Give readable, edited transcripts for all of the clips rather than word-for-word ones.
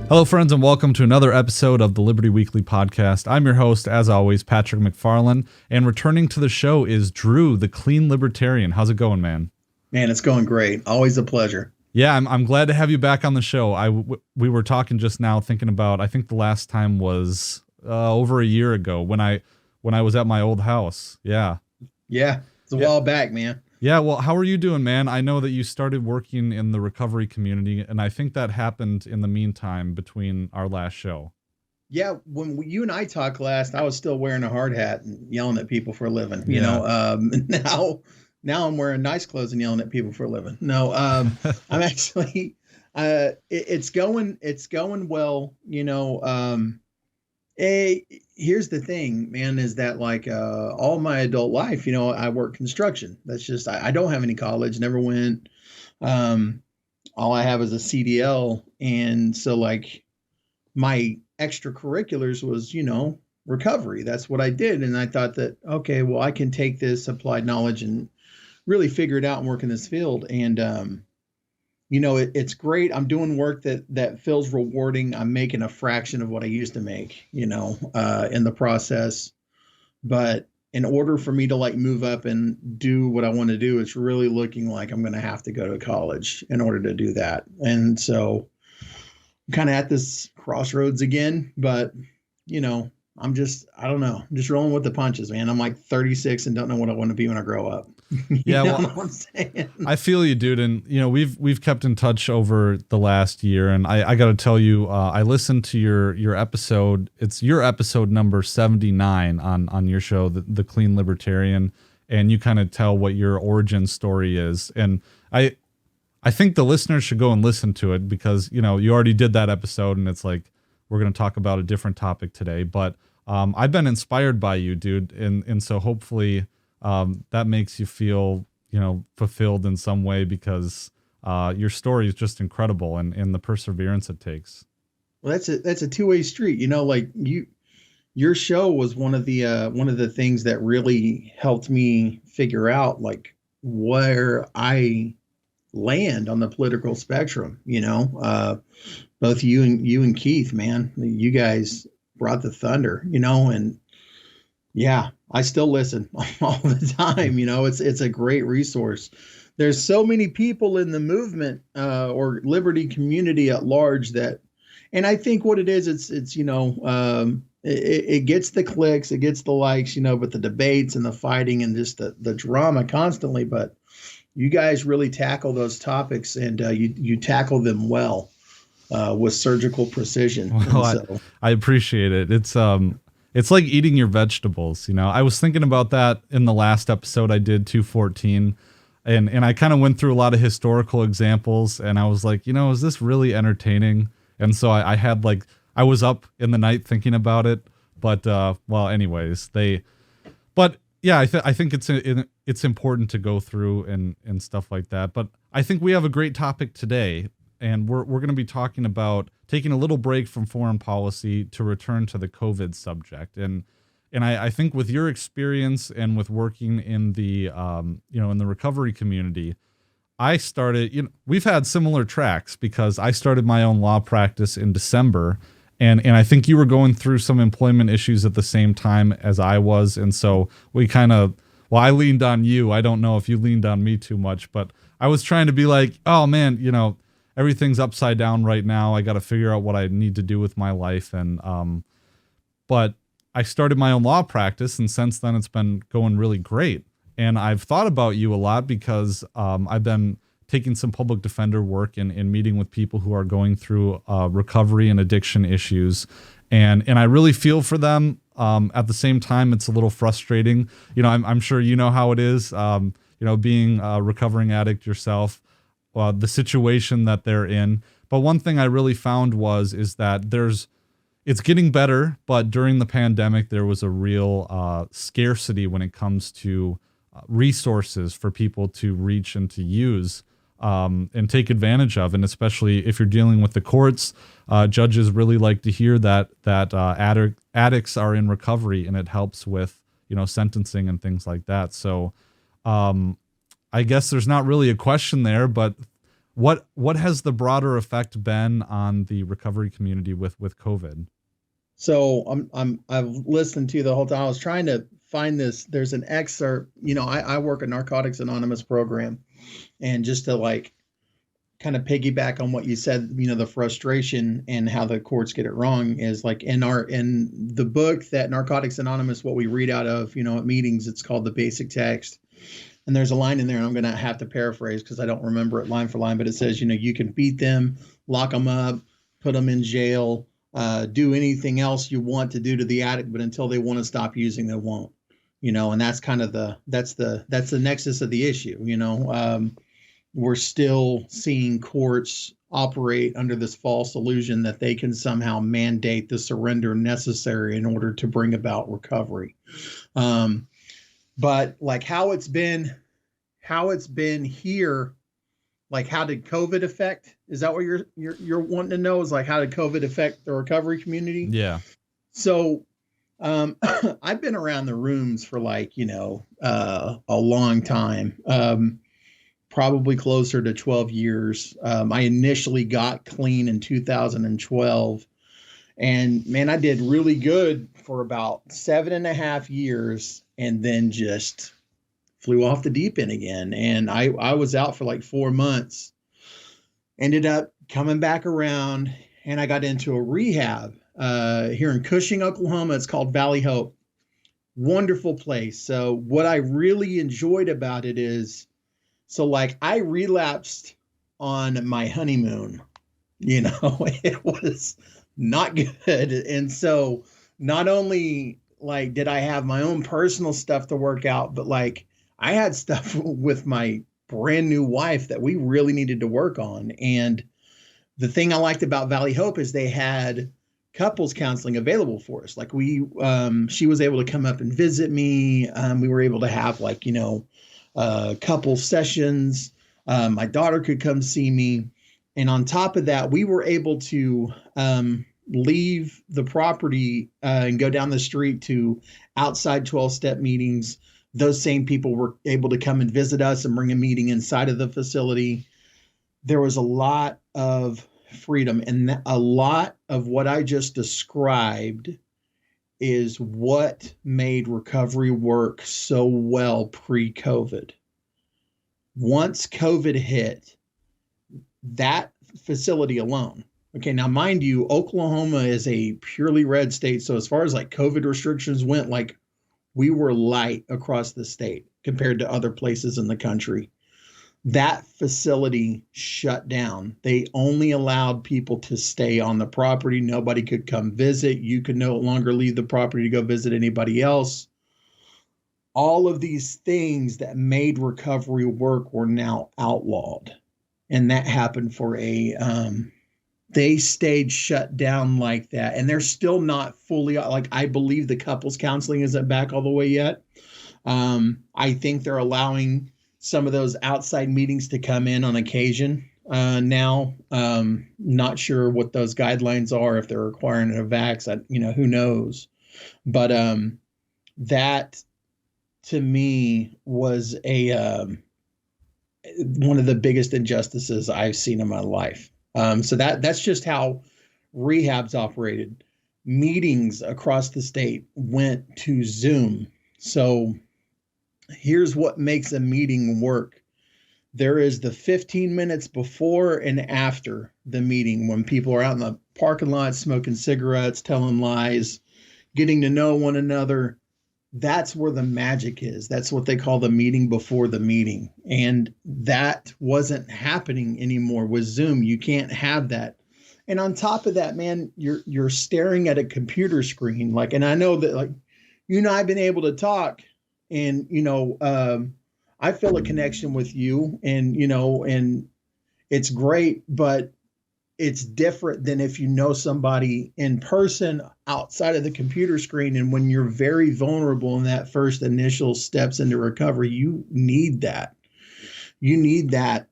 Hello, friends, and welcome to another episode of the Liberty Weekly Podcast. I'm your host, as always, Patrick McFarland, and returning to the show is Drew, the Clean Libertarian. How's it going, man? Man, it's going great. Always a pleasure. Yeah, I'm glad to have you back on the show. We were talking just now, thinking about, I think the last time was over a year ago when I was at my old house. Yeah. Yeah, it's a while back, man. Yeah, well, how are you doing, man? I know that you started working in the recovery community, and I think that happened in the meantime between our last show. Yeah, when you and I talked last, I was still wearing a hard hat and yelling at people for a living. You know, now I'm wearing nice clothes and yelling at people for a living. No, I'm actually, it's going well. You know, here's the thing, man, is that like all my adult life, you know, I work construction. That's just, I don't have any college, never went. All I have is a CDL. And so like my extracurriculars was, you know, recovery. That's what I did. And I thought that, okay, well, I can take this applied knowledge and really figure it out and work in this field. And, you know, it's great. I'm doing work that feels rewarding. I'm making a fraction of what I used to make, you know, in the process. But in order for me to like move up and do what I want to do, it's really looking like I'm going to have to go to college in order to do that. And so I'm kind of at this crossroads again, but you know, I don't know. I'm just rolling with the punches, man. I'm like 36 and don't know what I want to be when I grow up. Yeah, well, what I'm saying? I feel you, dude. And you know, we've kept in touch over the last year, and I got to tell you, I listened to your episode. It's your episode number 79 on your show, the Clean Libertarian, and you kind of tell what your origin story is. And I think the listeners should go and listen to it because you know you already did that episode, and it's like we're going to talk about a different topic today. But I've been inspired by you, dude, and so hopefully. That makes you feel, you know, fulfilled in some way because your story is just incredible and the perseverance it takes. Well, that's a two-way street. You know, like your show was one of the things that really helped me figure out like where I land on the political spectrum. You know, both you and Keith, man, you guys brought the thunder. You know, and yeah. I still listen all the time. You know, it's a great resource. There's so many people in the movement or liberty community at large that, and I think what it is, it's you know, it gets the clicks, it gets the likes, you know, but the debates and the fighting and just the drama constantly. But you guys really tackle those topics and you tackle them well with surgical precision. Well, so, I appreciate it. It's like eating your vegetables, you know. I was thinking about that in the last episode I did, 214, and I kind of went through a lot of historical examples, and I was like, you know, is this really entertaining? And so I had like, I was up in the night thinking about it, but well, anyways, but yeah, I think it's important to go through and stuff like that. But I think we have a great topic today. And we're going to be talking about taking a little break from foreign policy to return to the COVID subject. And I think with your experience and with working in the in the recovery community, I started. You know, we've had similar tracks because I started my own law practice in December, and I think you were going through some employment issues at the same time as I was, and so we kind of. Well, I leaned on you. I don't know if you leaned on me too much, but I was trying to be like, oh man, you know. Everything's upside down right now. I got to figure out what I need to do with my life. And, but I started my own law practice and since then it's been going really great. And I've thought about you a lot because, I've been taking some public defender work and meeting with people who are going through, recovery and addiction issues. And I really feel for them. At the same time, it's a little frustrating. You know, I'm sure you know how it is, you know, being a recovering addict yourself. The situation that they're in. But one thing I really found is that it's getting better, but during the pandemic, there was a real scarcity when it comes to resources for people to reach and to use and take advantage of. And especially if you're dealing with the courts, judges really like to hear that addicts are in recovery, and it helps with, you know, sentencing and things like that. So I guess there's not really a question there, but What has the broader effect been on the recovery community with COVID? So I've listened to the whole time. I was trying to find this. There's an excerpt. I work a Narcotics Anonymous program, and just to like kind of piggyback on what you said, the frustration and how the courts get it wrong is like in the book that Narcotics Anonymous, what we read out of, at meetings, it's called the basic text. And there's a line in there, and I'm going to have to paraphrase because I don't remember it line for line, but it says, you can beat them, lock them up, put them in jail, do anything else you want to do to the addict, but until they want to stop using, they won't. And that's kind of that's the nexus of the issue. We're still seeing courts operate under this false illusion that they can somehow mandate the surrender necessary in order to bring about recovery. But like how it's been here, like how did COVID affect? Is that what you're wanting to know? Is like how did COVID affect the recovery community? Yeah. So I've been around the rooms for like, a long time. Probably closer to 12 years. I initially got clean in 2012. And man, I did really good for about 7.5 years and then just flew off the deep end again. And I was out for like 4 months, ended up coming back around, and I got into a rehab here in Cushing, Oklahoma. It's called Valley Hope. Wonderful place. So what I really enjoyed about it is, so like I relapsed on my honeymoon, it was not good. And so not only like did I have my own personal stuff to work out, but like I had stuff with my brand new wife that we really needed to work on. And the thing I liked about Valley Hope is they had couples counseling available for us. Like she was able to come up and visit me. We were able to have like, couple sessions. My daughter could come see me. And on top of that, we were able to leave the property and go down the street to outside 12-step meetings. Those same people were able to come and visit us and bring a meeting inside of the facility. There was a lot of freedom, and a lot of what I just described is what made recovery work so well pre-COVID. Once COVID hit, that facility alone. Okay, now mind you, Oklahoma is a purely red state. So as far as like COVID restrictions went, like we were light across the state compared to other places in the country. That facility shut down. They only allowed people to stay on the property. Nobody could come visit. You could no longer leave the property to go visit anybody else. All of these things that made recovery work were now outlawed. And that happened for they stayed shut down like that. And they're still not fully, like I believe the couples counseling isn't back all the way yet. I think they're allowing some of those outside meetings to come in on occasion now. Not sure what those guidelines are, if they're requiring a vax, who knows. But that to me was one of the biggest injustices I've seen in my life. So that's just how rehabs operated. Meetings across the state went to Zoom. So here's what makes a meeting work. There is the 15 minutes before and after the meeting when people are out in the parking lot smoking cigarettes, telling lies, getting to know one another. That's where the magic is. That's what they call the meeting before the meeting. And that wasn't happening anymore with Zoom. You can't have that. And on top of that, man, you're staring at a computer screen. Like, and I know that like, I've been able to talk and, I feel a connection with you and, and it's great, but it's different than if you know somebody in person outside of the computer screen. And when you're very vulnerable in that first initial steps into recovery, you need that. You need that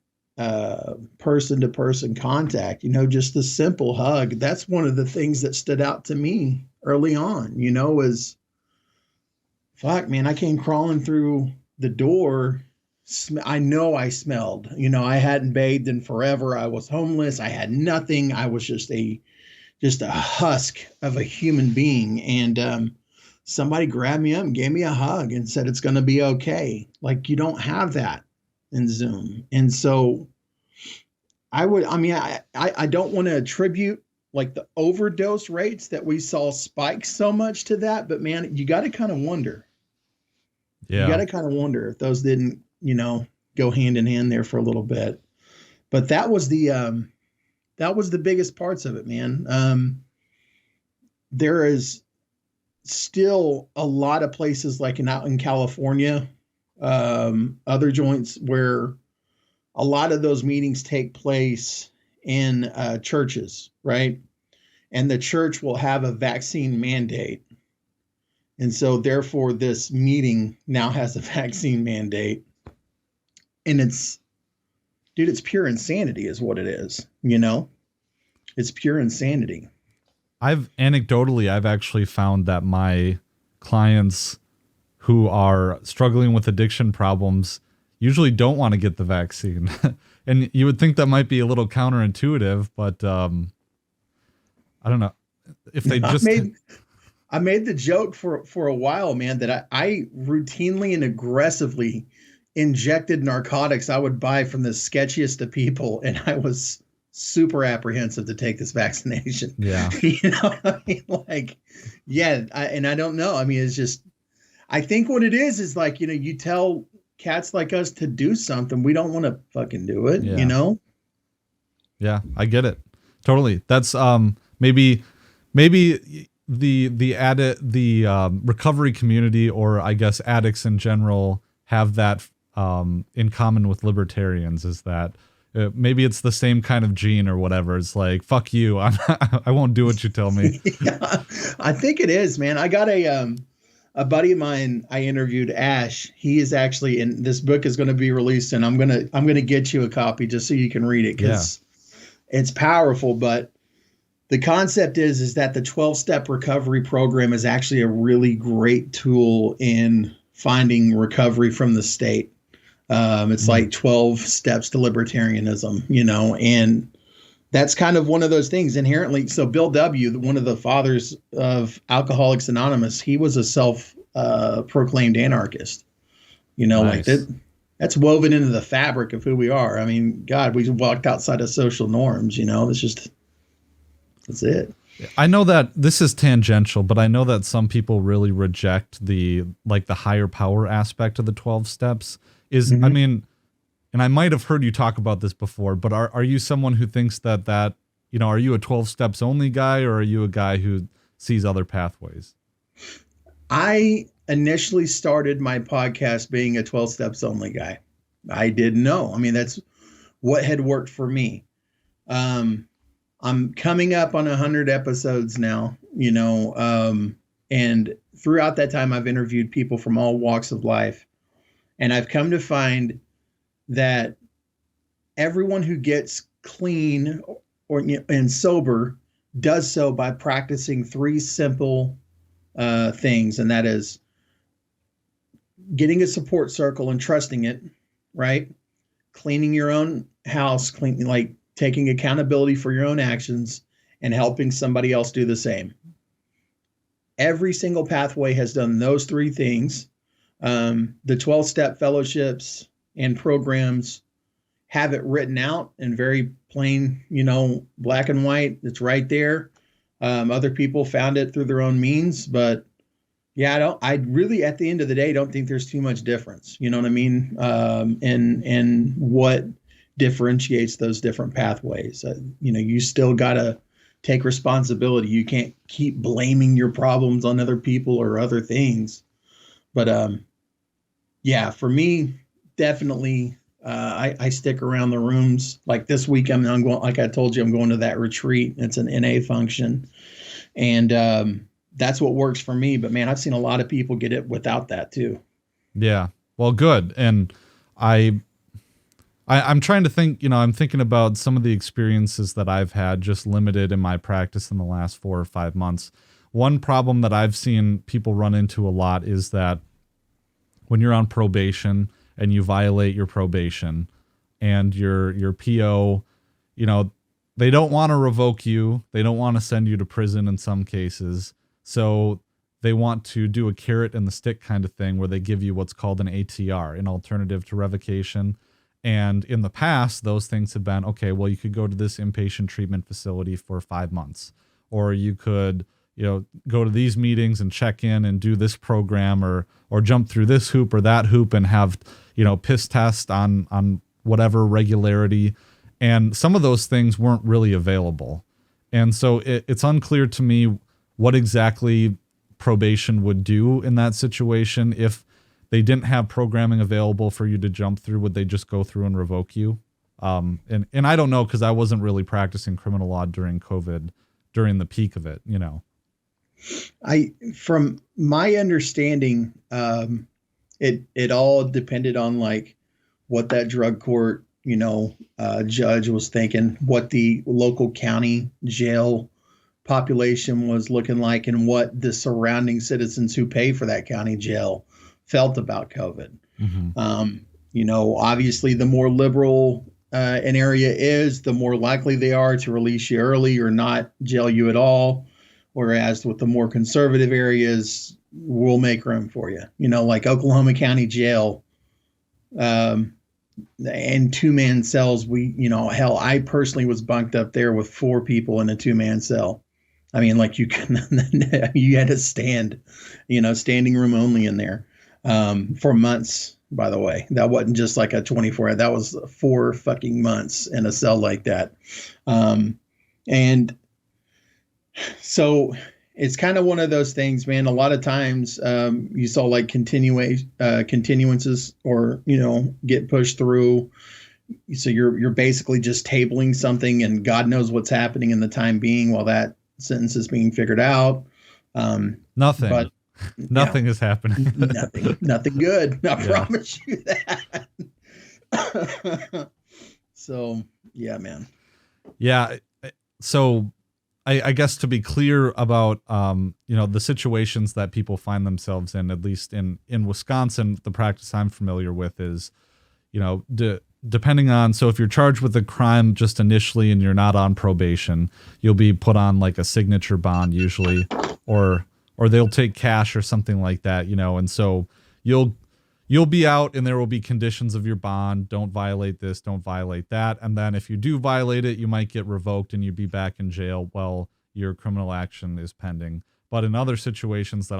person to person contact, just the simple hug. That's one of the things that stood out to me early on, is fuck, man, I came crawling through the door I know I smelled. You know, I hadn't bathed in forever. I was homeless. I had nothing. I was just a husk of a human being. And somebody grabbed me up and gave me a hug and said, it's going to be okay. Like, you don't have that in Zoom. And so I don't want to attribute like the overdose rates that we saw spike so much to that, but man, you got to kind of wonder. Yeah. You got to kind of wonder if those didn't, go hand in hand there for a little bit. But that was the biggest parts of it, man. There is still a lot of places like out in California, other joints where a lot of those meetings take place in churches, right? And the church will have a vaccine mandate. And so therefore this meeting now has a vaccine mandate. And it's pure insanity is what it is, It's pure insanity. I've actually found that my clients who are struggling with addiction problems usually don't want to get the vaccine. And you would think that might be a little counterintuitive, but I don't know if they just. I made the joke for a while, man, that I routinely and aggressively injected narcotics I would buy from the sketchiest of people, and I was super apprehensive to take this vaccination. Yeah. I don't know. I mean, it's just, I think what it is like, you tell cats like us to do something, we don't want to fucking do it, Yeah, I get it. Totally. That's maybe the recovery community, or I guess addicts in general, have that in common with libertarians, is that maybe it's the same kind of gene or whatever. It's like, fuck you. I won't do what you tell me. Yeah, I think it is, man. I got a buddy of mine I interviewed, Ash. He is actually in this book is going to be released, and I'm going to get you a copy just so you can read it, because it's powerful. But the concept is that the 12-step recovery program is actually a really great tool in finding recovery from the state. It's like 12 steps to libertarianism, and that's kind of one of those things inherently. So Bill W., one of the fathers of Alcoholics Anonymous, he was a self-proclaimed anarchist, Nice. like that's woven into the fabric of who we are. I mean, God, we walked outside of social norms, that's it. I know that this is tangential, but I know that some people really reject the higher power aspect of the 12 steps. I mean, and I might have heard you talk about this before, but are you someone who thinks that, are you a 12 steps only guy, or are you a guy who sees other pathways? I initially started my podcast being a 12 steps only guy. I didn't know. I mean, that's what had worked for me. I'm coming up on 100 episodes now, and throughout that time, I've interviewed people from all walks of life. And I've come to find that everyone who gets clean and sober does so by practicing 3 simple things. And that is getting a support circle and trusting it, right? Cleaning your own house, taking accountability for your own actions, and helping somebody else do the same. Every single pathway has done those 3 things. The 12-step fellowships and programs have it written out in very plain, black and white. It's right there. Other people found it through their own means, but yeah, I really, at the end of the day, don't think there's too much difference. You know what I mean? And what differentiates those different pathways. You still got to take responsibility. You can't keep blaming your problems on other people or other things. But yeah, for me, definitely, I stick around the rooms. Like this week, I'm going. Like I told you, I'm going to that retreat. It's an NA function, and that's what works for me. But man, I've seen a lot of people get it without that too. Yeah, well, good. And I'm trying to think. I'm thinking about some of the experiences that I've had, just limited in my practice in the last 4 or 5 months. One problem that I've seen people run into a lot is that when you're on probation and you violate your probation, and your PO, you know, they don't want to revoke you. They don't want to send you to prison in some cases. So they want to do a carrot and the stick kind of thing where they give you what's called an ATR, an alternative to revocation. And in the past, those things have been, okay, well, you could go to this inpatient treatment facility for 5 months, or you could, you know, go to these meetings and check in and do this program, or jump through this hoop or that hoop and have, you know, piss test on whatever regularity. And some of those things weren't really available. And so it's unclear to me what exactly probation would do in that situation. If they didn't have programming available for you to jump through, would they just go through and revoke you? And I don't know, because I wasn't really practicing criminal law during COVID, during the peak of it, you know. From my understanding, it all depended on like what that drug court, you know, judge was thinking, what the local county jail population was looking like, and what the surrounding citizens who pay for that county jail felt about COVID. Mm-hmm. You know, obviously the more liberal an area is, the more likely they are to release you early or not jail you at all. Whereas with the more conservative areas, we'll make room for you. You know, like Oklahoma County Jail, and 2-man cells. Hell, I personally was bunked up there with 4 people in a 2-man cell. I mean, like you had to stand, you know, standing room only in there, for months, by the way. That wasn't just like a 24 hour, that was 4 fucking months in a cell like that. And so it's kind of one of those things, man. A lot of times, you saw like continuances, or, you know, get pushed through. So you're basically just tabling something, and God knows what's happening in the time being while that sentence is being figured out. Nothing. But nothing is happening. nothing good. I promise you that. So yeah, man. Yeah. So I guess to be clear about, you know, the situations that people find themselves in, at least in Wisconsin, the practice I'm familiar with is, you know, depending on, so if you're charged with a crime just initially and you're not on probation, you'll be put on like a signature bond usually, or they'll take cash or something like that, you know, and so you'll be out and there will be conditions of your bond. Don't violate this, don't violate that. And then if you do violate it, you might get revoked and you'd be back in jail while your criminal action is pending. But in other situations that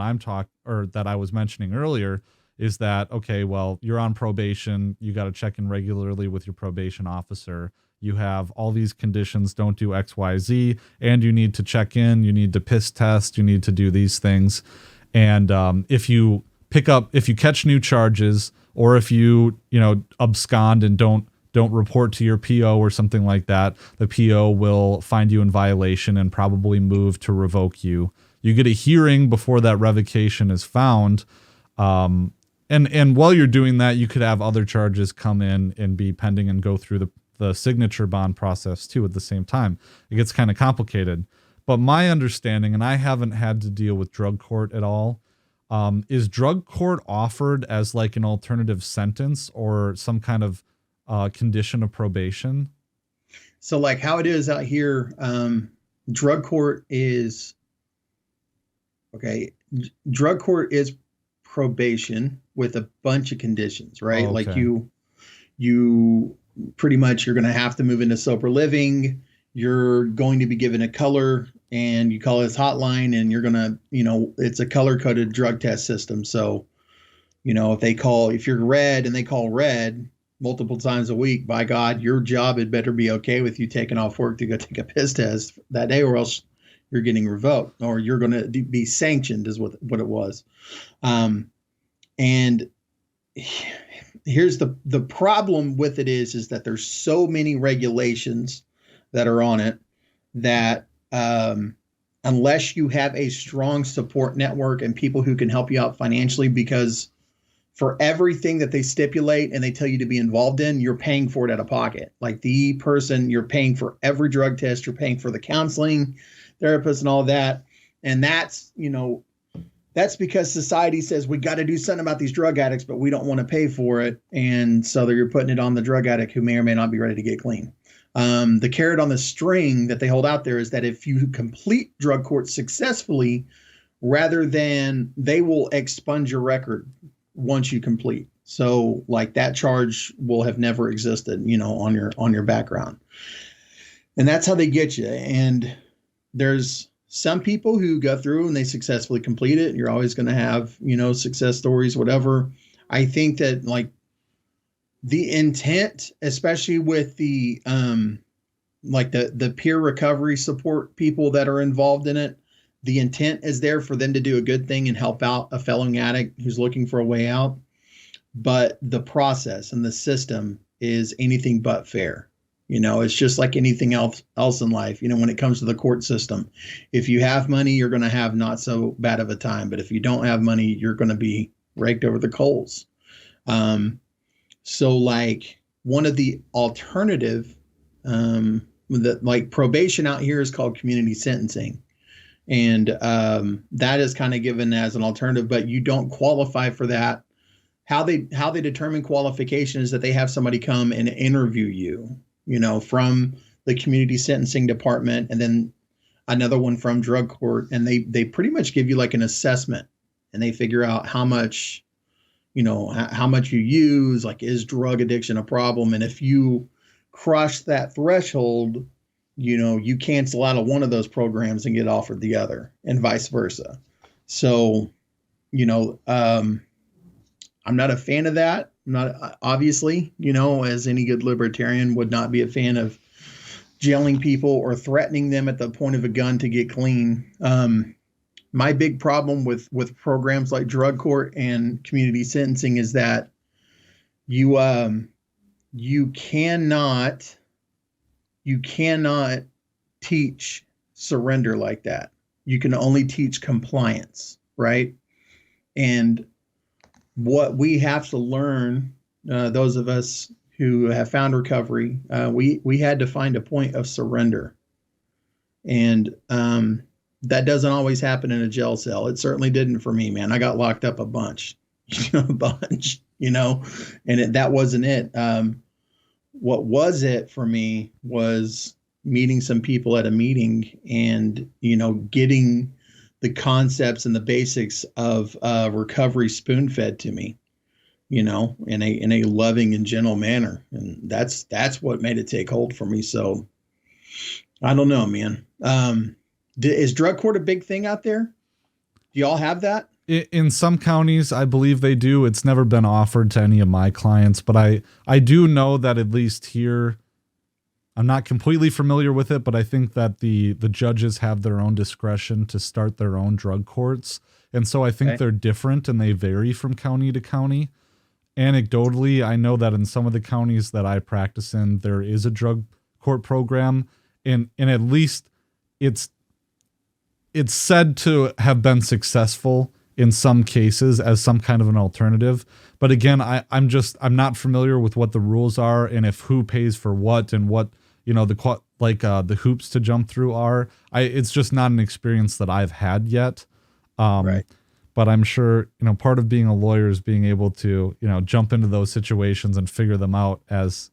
that I was mentioning earlier, is that, okay, well, you're on probation, you got to check in regularly with your probation officer. You have all these conditions, don't do X, Y, Z, and you need to check in, you need to piss test, you need to do these things. And if you catch new charges, or if you abscond and don't report to your PO or something like that, the PO will find you in violation and probably move to revoke you. You get a hearing before that revocation is found. And while you're doing that, you could have other charges come in and be pending and go through the signature bond process too at the same time. It gets kind of complicated. But my understanding, and I haven't had to deal with drug court at all, is drug court offered as like an alternative sentence or some kind of condition of probation? So like how it is out here, drug court is probation with a bunch of conditions, right? Oh, okay. Like you pretty much, you're going to have to move into sober living. You're going to be given a color, and you call this hotline, and you're going to, it's a color coded drug test system. So, if you're red and they call red multiple times a week, by God, your job had better be okay with you taking off work to go take a piss test that day, or else you're getting revoked, or you're going to be sanctioned is what it was. And here's the problem with it is that there's so many regulations that are on it that unless you have a strong support network and people who can help you out financially, because for everything that they stipulate and they tell you to be involved in, you're paying for it out of pocket. Like the person, you're paying for every drug test, you're paying for the counseling, therapist and all that. And that's, that's because society says we got to do something about these drug addicts, but we don't want to pay for it. And so you're putting it on the drug addict who may or may not be ready to get clean. The carrot on the string that they hold out there is that if you complete drug court successfully, rather than they will expunge your record once you complete. So like that charge will have never existed, on your background. And that's how they get you. And there's some people who go through and they successfully complete it. You're always going to have, success stories, whatever. I think that like the intent, especially with the peer recovery support people that are involved in it, the intent is there for them to do a good thing and help out a fellow addict who's looking for a way out. But the process and the system is anything but fair. It's just like anything else in life. When it comes to the court system, if you have money, you're going to have not so bad of a time. But if you don't have money, you're going to be raked over the coals. So like one of the alternative, like probation out here is called community sentencing. And that is kind of given as an alternative, but you don't qualify for that. How they determine qualification is that they have somebody come and interview you, from the community sentencing department, and then another one from drug court. And they pretty much give you like an assessment, and they figure out how much, how much you use, like, is drug addiction a problem? And if you crush that threshold, you cancel out of one of those programs and get offered the other, and vice versa. So, I'm not a fan of that. I'm not, obviously, as any good libertarian would not be a fan of jailing people or threatening them at the point of a gun to get clean. My big problem with programs like drug court and community sentencing is that you cannot teach surrender like that. You can only teach compliance, right? And what we have to learn, those of us who have found recovery, we had to find a point of surrender. And that doesn't always happen in a jail cell. It certainly didn't for me, man. I got locked up a bunch, and that wasn't it. What was it for me was meeting some people at a meeting and, getting the concepts and the basics of recovery spoon-fed to me, in a loving and gentle manner. And that's what made it take hold for me. So I don't know, man. Is drug court a big thing out there? Do y'all have that? In some counties, I believe they do. It's never been offered to any of my clients, but I do know that at least here, I'm not completely familiar with it, but I think that the judges have their own discretion to start their own drug courts. And so I think they're different and they vary from county to county. Anecdotally, I know that in some of the counties that I practice in, there is a drug court program, and at least it's said to have been successful in some cases as some kind of an alternative. But again, I'm not familiar with what the rules are and if who pays for what and what, the hoops to jump through are. It's just not an experience that I've had yet. Right. But I'm sure, part of being a lawyer is being able to, jump into those situations and figure them out as,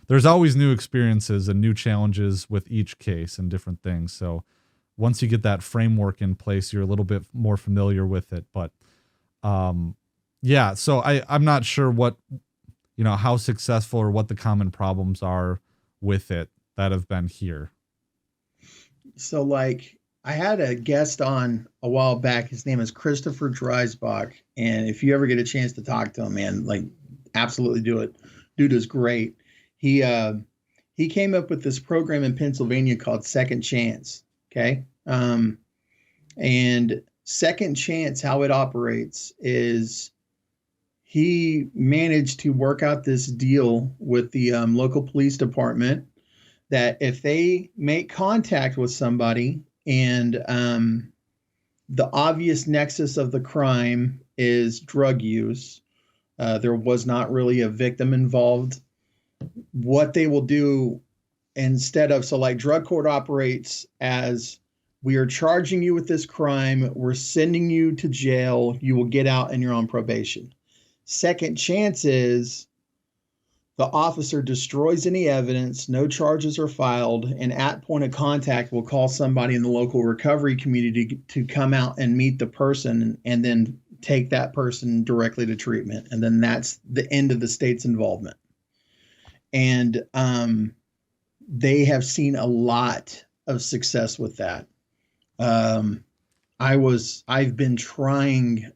there's always new experiences and new challenges with each case and different things. So once you get that framework in place, you're a little bit more familiar with it. But so I'm not sure what, how successful or what the common problems are with it that have been here. So like I had a guest on a while back. His name is Christopher Dreisbach. And if you ever get a chance to talk to him, man, like absolutely do it. Dude is great. He came up with this program in Pennsylvania called Second Chance. Okay. And Second Chance, how it operates is he managed to work out this deal with the local police department that if they make contact with somebody and the obvious nexus of the crime is drug use, there was not really a victim involved, what they will do instead of, so like drug court operates as We are charging you with this crime. We're sending you to jail. You will get out and you're on probation. Second chance is the officer destroys any evidence, no charges are filed, and at point of contact will call somebody in the local recovery community to come out and meet the person and then take that person directly to treatment. And then that's the end of the state's involvement. And they have seen a lot of success with that. I've been trying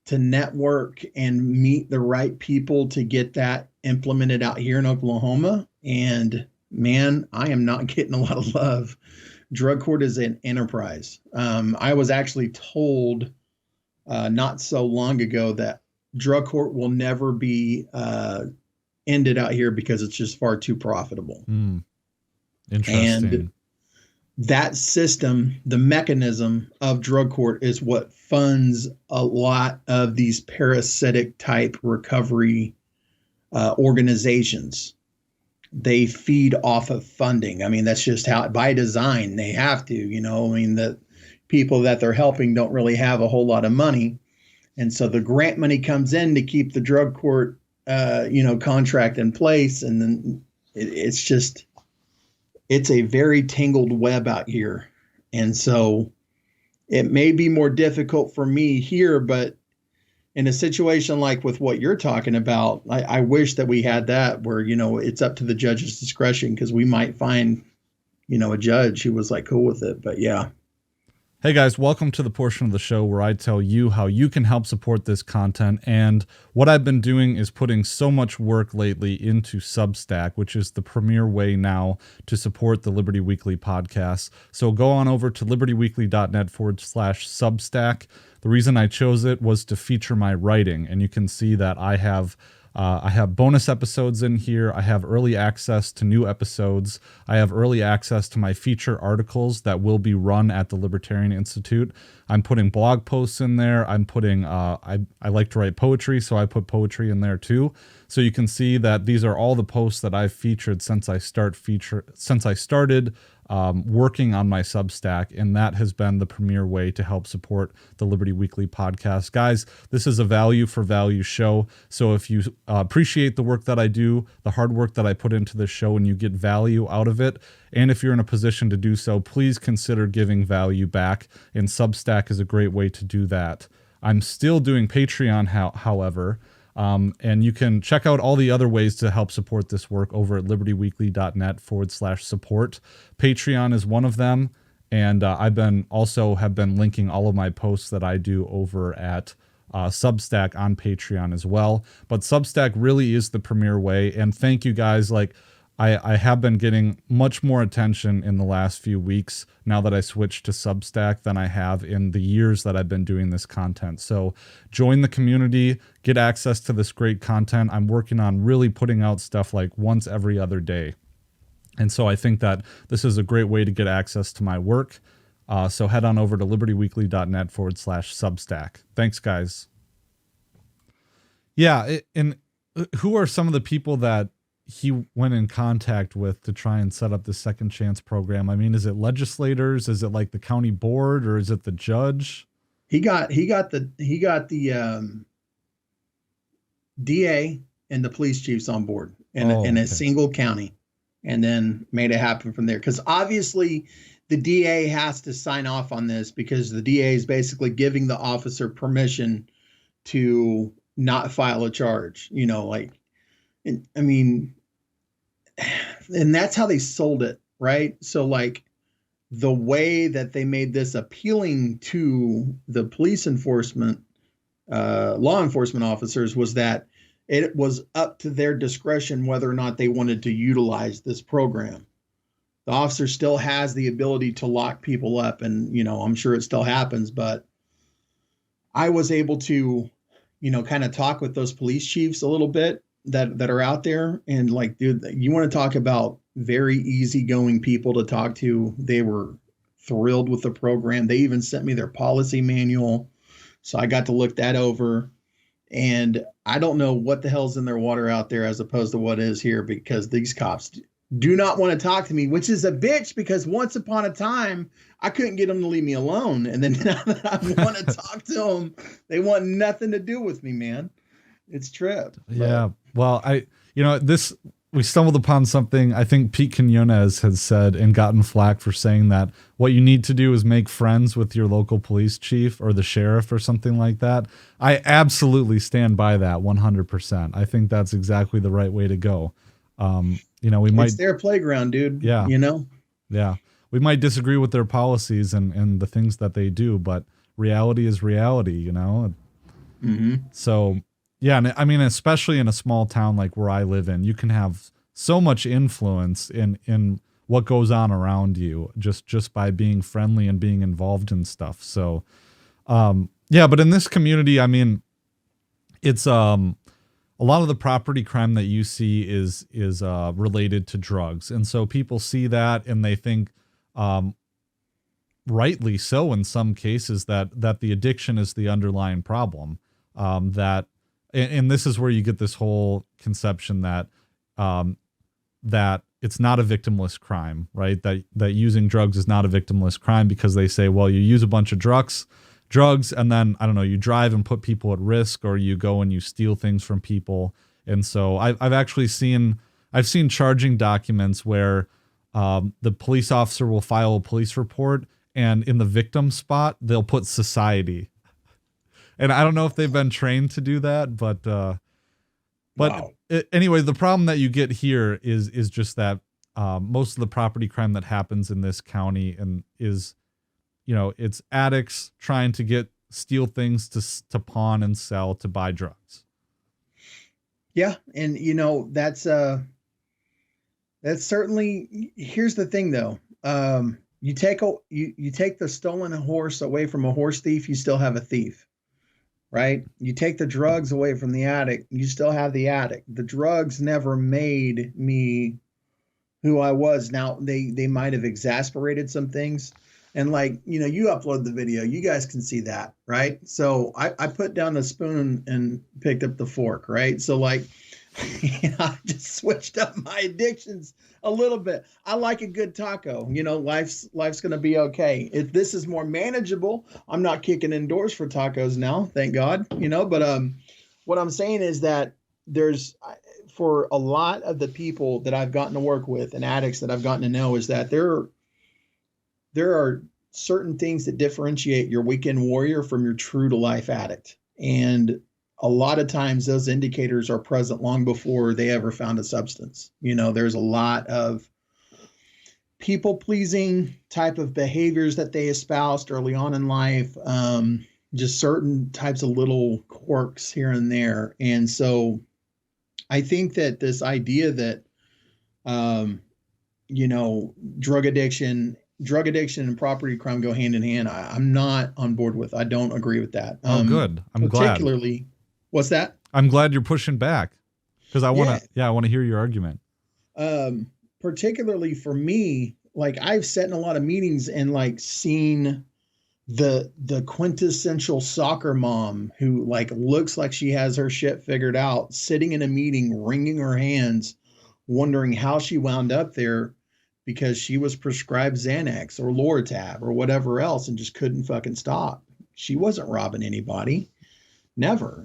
to network and meet the right people to get that implemented out here in Oklahoma. And man, I am not getting a lot of love. Drug court is an enterprise. I was actually told not so long ago that drug court will never be ended out here because it's just far too profitable. Interesting. And that system, the mechanism of drug court, is what funds a lot of these parasitic type recovery organizations. They feed off of funding. I mean, that's just how, by design, they have to, I mean, the people that they're helping don't really have a whole lot of money. And so the grant money comes in to keep the drug court, contract in place. And then it's a very tangled web out here. And so it may be more difficult for me here, but in a situation like with what you're talking about, I wish that we had that where, it's up to the judge's discretion, because we might find, a judge who was like cool with it. But yeah. Hey guys, welcome to the portion of the show where I tell you how you can help support this content. And what I've been doing is putting so much work lately into Substack, which is the premier way now to support the Liberty Weekly podcast. So go on over to libertyweekly.net/Substack. The reason I chose it was to feature my writing, and you can see that I have bonus episodes in here. I have early access to new episodes. I have early access to my feature articles that will be run at the Libertarian Institute. I'm putting blog posts in there. I'm putting, I like to write poetry, so I put poetry in there too. So you can see that these are all the posts that I've featured since I started working on my Substack, and that has been the premier way to help support the Liberty Weekly podcast. Guys, this is a value for value show, so if you appreciate the work that I do, the hard work that I put into this show, and you get value out of it, and if you're in a position to do so, please consider giving value back, and Substack is a great way to do that. I'm still doing Patreon, however, and you can check out all the other ways to help support this work over at libertyweekly.net/support. Patreon is one of them. And have been linking all of my posts that I do over at Substack on Patreon as well. But Substack really is the premier way. And thank you guys. I have been getting much more attention in the last few weeks now that I switched to Substack than I have in the years that I've been doing this content. So join the community, get access to this great content. I'm working on really putting out stuff like once every other day. And so I think that this is a great way to get access to my work. So head on over to libertyweekly.net/Substack. Thanks, guys. Yeah. And who are some of the people that he went in contact with to try and set up the second chance program? I mean, is it legislators? Is it like the county board, or is it the judge? He got the DA and the police chiefs on board in a single county, and then made it happen from there. Because obviously the DA has to sign off on this, because the DA is basically giving the officer permission to not file a charge, and that's how they sold it, right? So the way that they made this appealing to the police enforcement, law enforcement officers, was that it was up to their discretion whether or not they wanted to utilize this program. The officer still has the ability to lock people up, and, I'm sure it still happens, but I was able to, kind of talk with those police chiefs a little bit that are out there, and dude, you want to talk about very easygoing people to talk to. They were thrilled with the program. They even sent me their policy manual, so I got to look that over. And I don't know what the hell's in their water out there as opposed to what is here, because these cops, do not want to talk to me, which is a bitch because once upon a time I couldn't get them to leave me alone. And then now that I want to talk to them, they want nothing to do with me, man. It's trip. Yeah. Well, we stumbled upon something I think Pete Quinones has said and gotten flack for saying that what you need to do is make friends with your local police chief or the sheriff or something like that. I absolutely stand by that 100%. I think that's exactly the right way to go. It's their playground, dude. Yeah. Yeah. We might disagree with their policies and the things that they do, but reality is reality, Mm-hmm. So, yeah. And I mean, especially in a small town like where I live in, you can have so much influence in what goes on around you just by being friendly and being involved in stuff. So, but in this community, I mean, it's, a lot of the property crime that you see is related to drugs. And so people see that and they think, rightly so in some cases, that the addiction is the underlying problem. And this is where you get this whole conception that it's not a victimless crime, right? That using drugs is not a victimless crime because they say, well, you use a bunch of drugs, and then, I don't know, you drive and put people at risk, or you go and you steal things from people. And so I've seen charging documents where the police officer will file a police report, and in the victim spot, they'll put society. And I don't know if they've been trained to do that, but Wow. Anyway, the problem that you get here is just that most of the property crime that happens in this county is it's addicts trying to steal things to pawn and sell to buy drugs. Yeah. And that's certainly, here's the thing though. You take the stolen horse away from a horse thief, you still have a thief, right? You take the drugs away from the addict, you still have the addict. The drugs never made me who I was. Now they might have exasperated some things. And you upload the video, you guys can see that, right? So I put down the spoon and picked up the fork, right? So I just switched up my addictions a little bit. I like a good taco. Life's going to be okay. If this is more manageable, I'm not kicking indoors for tacos now, thank God, but what I'm saying is that for a lot of the people that I've gotten to work with and addicts that I've gotten to know is that there are certain things that differentiate your weekend warrior from your true to life addict. And a lot of times those indicators are present long before they ever found a substance. There's a lot of people pleasing type of behaviors that they espoused early on in life. Just certain types of little quirks here and there. And so I think that this idea that, drug addiction and property crime go hand in hand, I'm not on board with. I don't agree with that. Good. I'm particularly, glad. What's that? I'm glad you're pushing back because I want to hear your argument. Particularly for me, I've sat in a lot of meetings and seen the quintessential soccer mom who looks like she has her shit figured out, sitting in a meeting, wringing her hands, wondering how she wound up there because she was prescribed Xanax or Loratab or whatever else and just couldn't fucking stop. She wasn't robbing anybody. Never,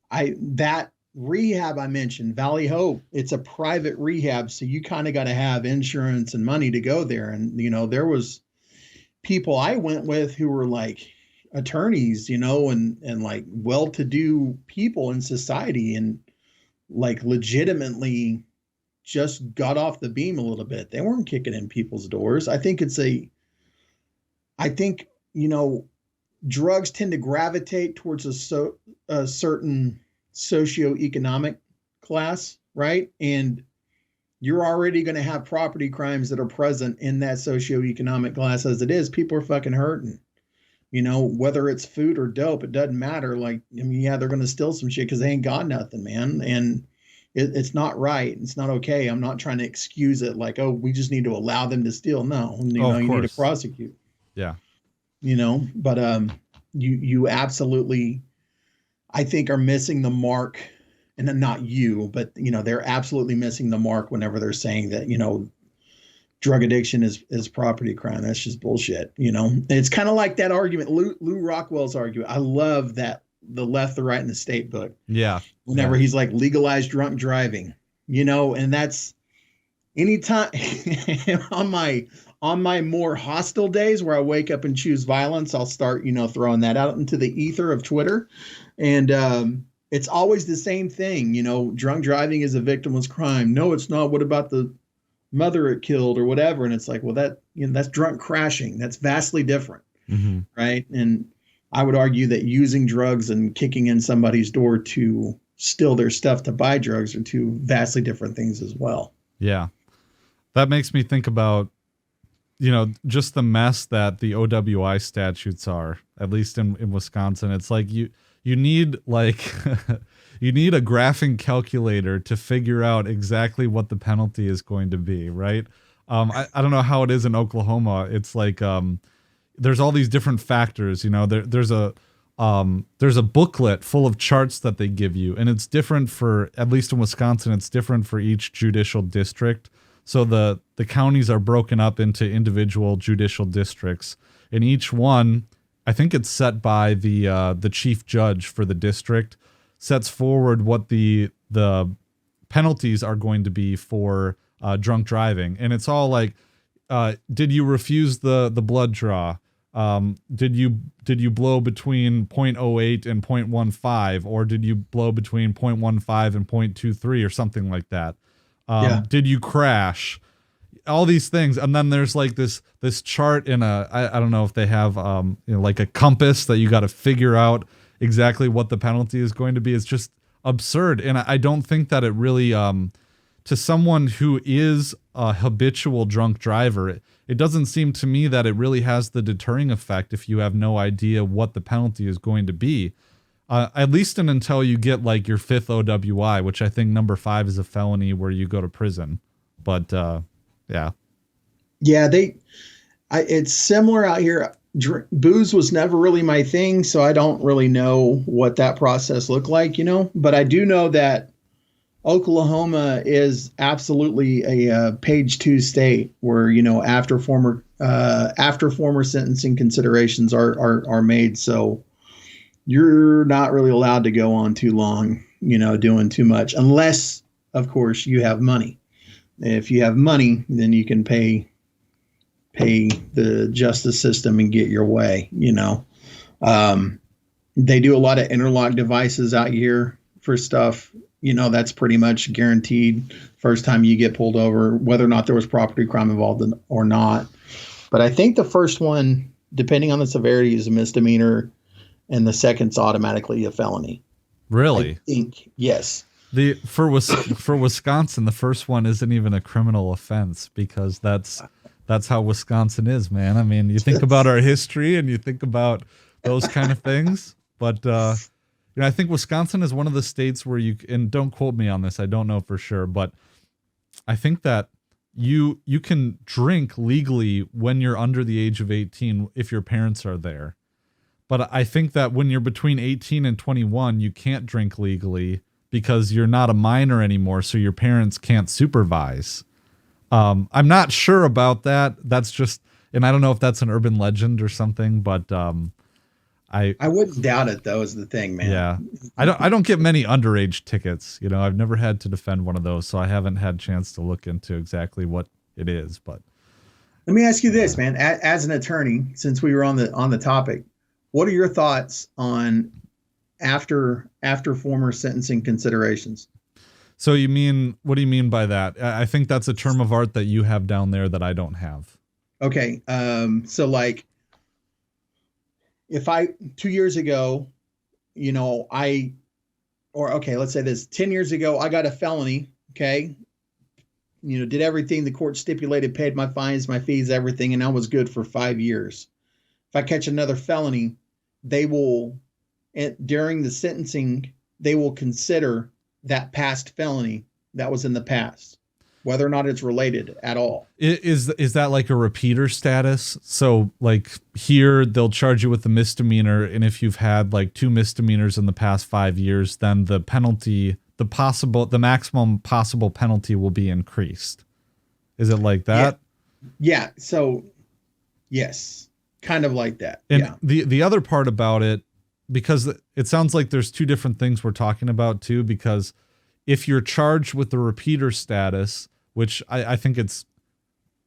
that rehab I mentioned, Valley Hope, it's a private rehab. So you kind of got to have insurance and money to go there. And, there was people I went with who were attorneys, and well-to-do people in society and legitimately just got off the beam a little bit. They weren't kicking in people's doors. I think drugs tend to gravitate towards a certain socioeconomic class, right? And you're already going to have property crimes that are present in that socioeconomic class as it is. People are fucking hurting. Whether it's food or dope, it doesn't matter. They're going to steal some shit because they ain't got nothing, man. And it's not right. It's not okay. I'm not trying to excuse it we just need to allow them to steal. No, you need to prosecute. Yeah. But you absolutely, I think, are missing the mark and then not you, but they're absolutely missing the mark whenever they're saying that, drug addiction is property crime. That's just bullshit. It's kind of like that argument, Lou Rockwell's argument. I love that, the left, the right, and the state book. Yeah. Whenever he's like, legalize drunk driving, and that's anytime on my more hostile days where I wake up and choose violence, I'll start, throwing that out into the ether of Twitter. And it's always the same thing. Drunk driving is a victimless crime. No, it's not. What about the mother it killed or whatever? And it's like, well, that's drunk crashing. That's vastly different. Mm-hmm. Right. And I would argue that using drugs and kicking in somebody's door to steal their stuff to buy drugs are two vastly different things as well. Yeah. That makes me think about, just the mess that the OWI statutes are, at least in Wisconsin. It's like you need like you need a graphing calculator to figure out exactly what the penalty is going to be, right? I don't know how it is in Oklahoma. It's like there's all these different factors. There's a booklet full of charts that they give you, and it's different for, at least in Wisconsin, it's different for each judicial district. So the counties are broken up into individual judicial districts, and each one, I think it's set by the chief judge for the district, sets forward what the penalties are going to be for drunk driving. And it's all like, did you refuse the blood draw? Did you blow between 0.08 and 0.15, or did you blow between 0.15 and 0.23 or something like that? Did you crash? All these things. And then there's like this chart in I don't know if they have like a compass that you got to figure out exactly what the penalty is going to be. It's just absurd. And I don't think that it really, to someone who is a habitual drunk driver, it doesn't seem to me that it really has the deterring effect if you have no idea what the penalty is going to be. At least until you get like your 5th OWI, which I think number 5 is a felony where you go to prison. But yeah. Yeah, it's similar out here. Booze was never really my thing, so I don't really know what that process looked like, But I do know that Oklahoma is absolutely a page 2 state where, after former sentencing considerations are made. So you're not really allowed to go on too long, doing too much, unless, of course, you have money. If you have money, then you can pay the justice system and get your way. They do a lot of interlock devices out here for stuff. That's pretty much guaranteed first time you get pulled over, whether or not there was property crime involved or not. But I think the first one, depending on the severity, is a misdemeanor, and the second's automatically a felony. Really? I think, yes. For Wisconsin, the first one isn't even a criminal offense, because that's how Wisconsin is, man. I mean, you think about our history and you think about those kind of things, but I think Wisconsin is one of the states where and don't quote me on this, I don't know for sure, but I think that you can drink legally when you're under the age of 18 if your parents are there. But I think that when you're between 18 and 21, you can't drink legally because you're not a minor anymore, so your parents can't supervise. I'm not sure about that. That's just, and I don't know if that's an urban legend or something, but I wouldn't doubt it, though, is the thing, man. Yeah. I don't get many underage tickets. I've never had to defend one of those, so I haven't had a chance to look into exactly what it is. But let me ask you this, man. As an attorney, since we were on the topic, what are your thoughts on after former sentencing considerations? So what do you mean by that? I think that's a term of art that you have down there that I don't have. Okay. So like, if 2 years ago, let's say this, 10 years ago, I got a felony. Okay. Did everything the court stipulated, paid my fines, my fees, everything. And I was good for 5 years. If I catch another felony, during the sentencing, they will consider that past felony that was in the past, whether or not it's related at all. Is that like a repeater status? So like here, they'll charge you with a misdemeanor, and if you've had like 2 misdemeanors in the past 5 years, then the penalty the maximum possible penalty will be increased. Is it like that? Yeah. So yes, kind of like that. And yeah. The other part about it, because it sounds like there's two different things we're talking about too, because if you're charged with the repeater status, which I think it's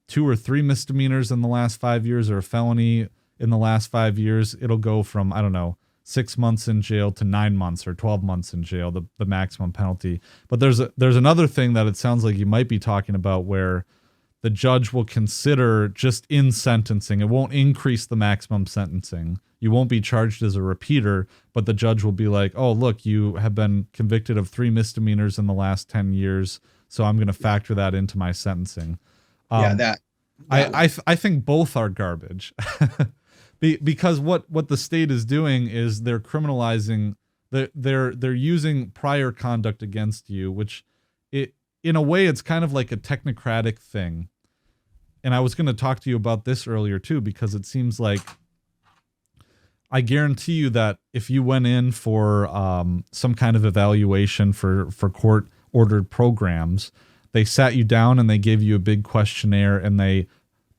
2 or 3 misdemeanors in the last 5 years or a felony in the last 5 years, it'll go from, I don't know, 6 months in jail to 9 months or 12 months in jail, the maximum penalty. But there's another thing that it sounds like you might be talking about where the judge will consider just in sentencing. It won't increase the maximum sentencing. You won't be charged as a repeater, but the judge will be like, oh, look, you have been convicted of 3 misdemeanors in the last 10 years, so I'm going to factor that into my sentencing. I think both are garbage. Because what the state is doing is they're criminalizing, they're using prior conduct against you, which in a way it's kind of like a technocratic thing. And I was going to talk to you about this earlier too, because it seems like I guarantee you that if you went in for some kind of evaluation for court ordered programs, they sat you down and they gave you a big questionnaire and they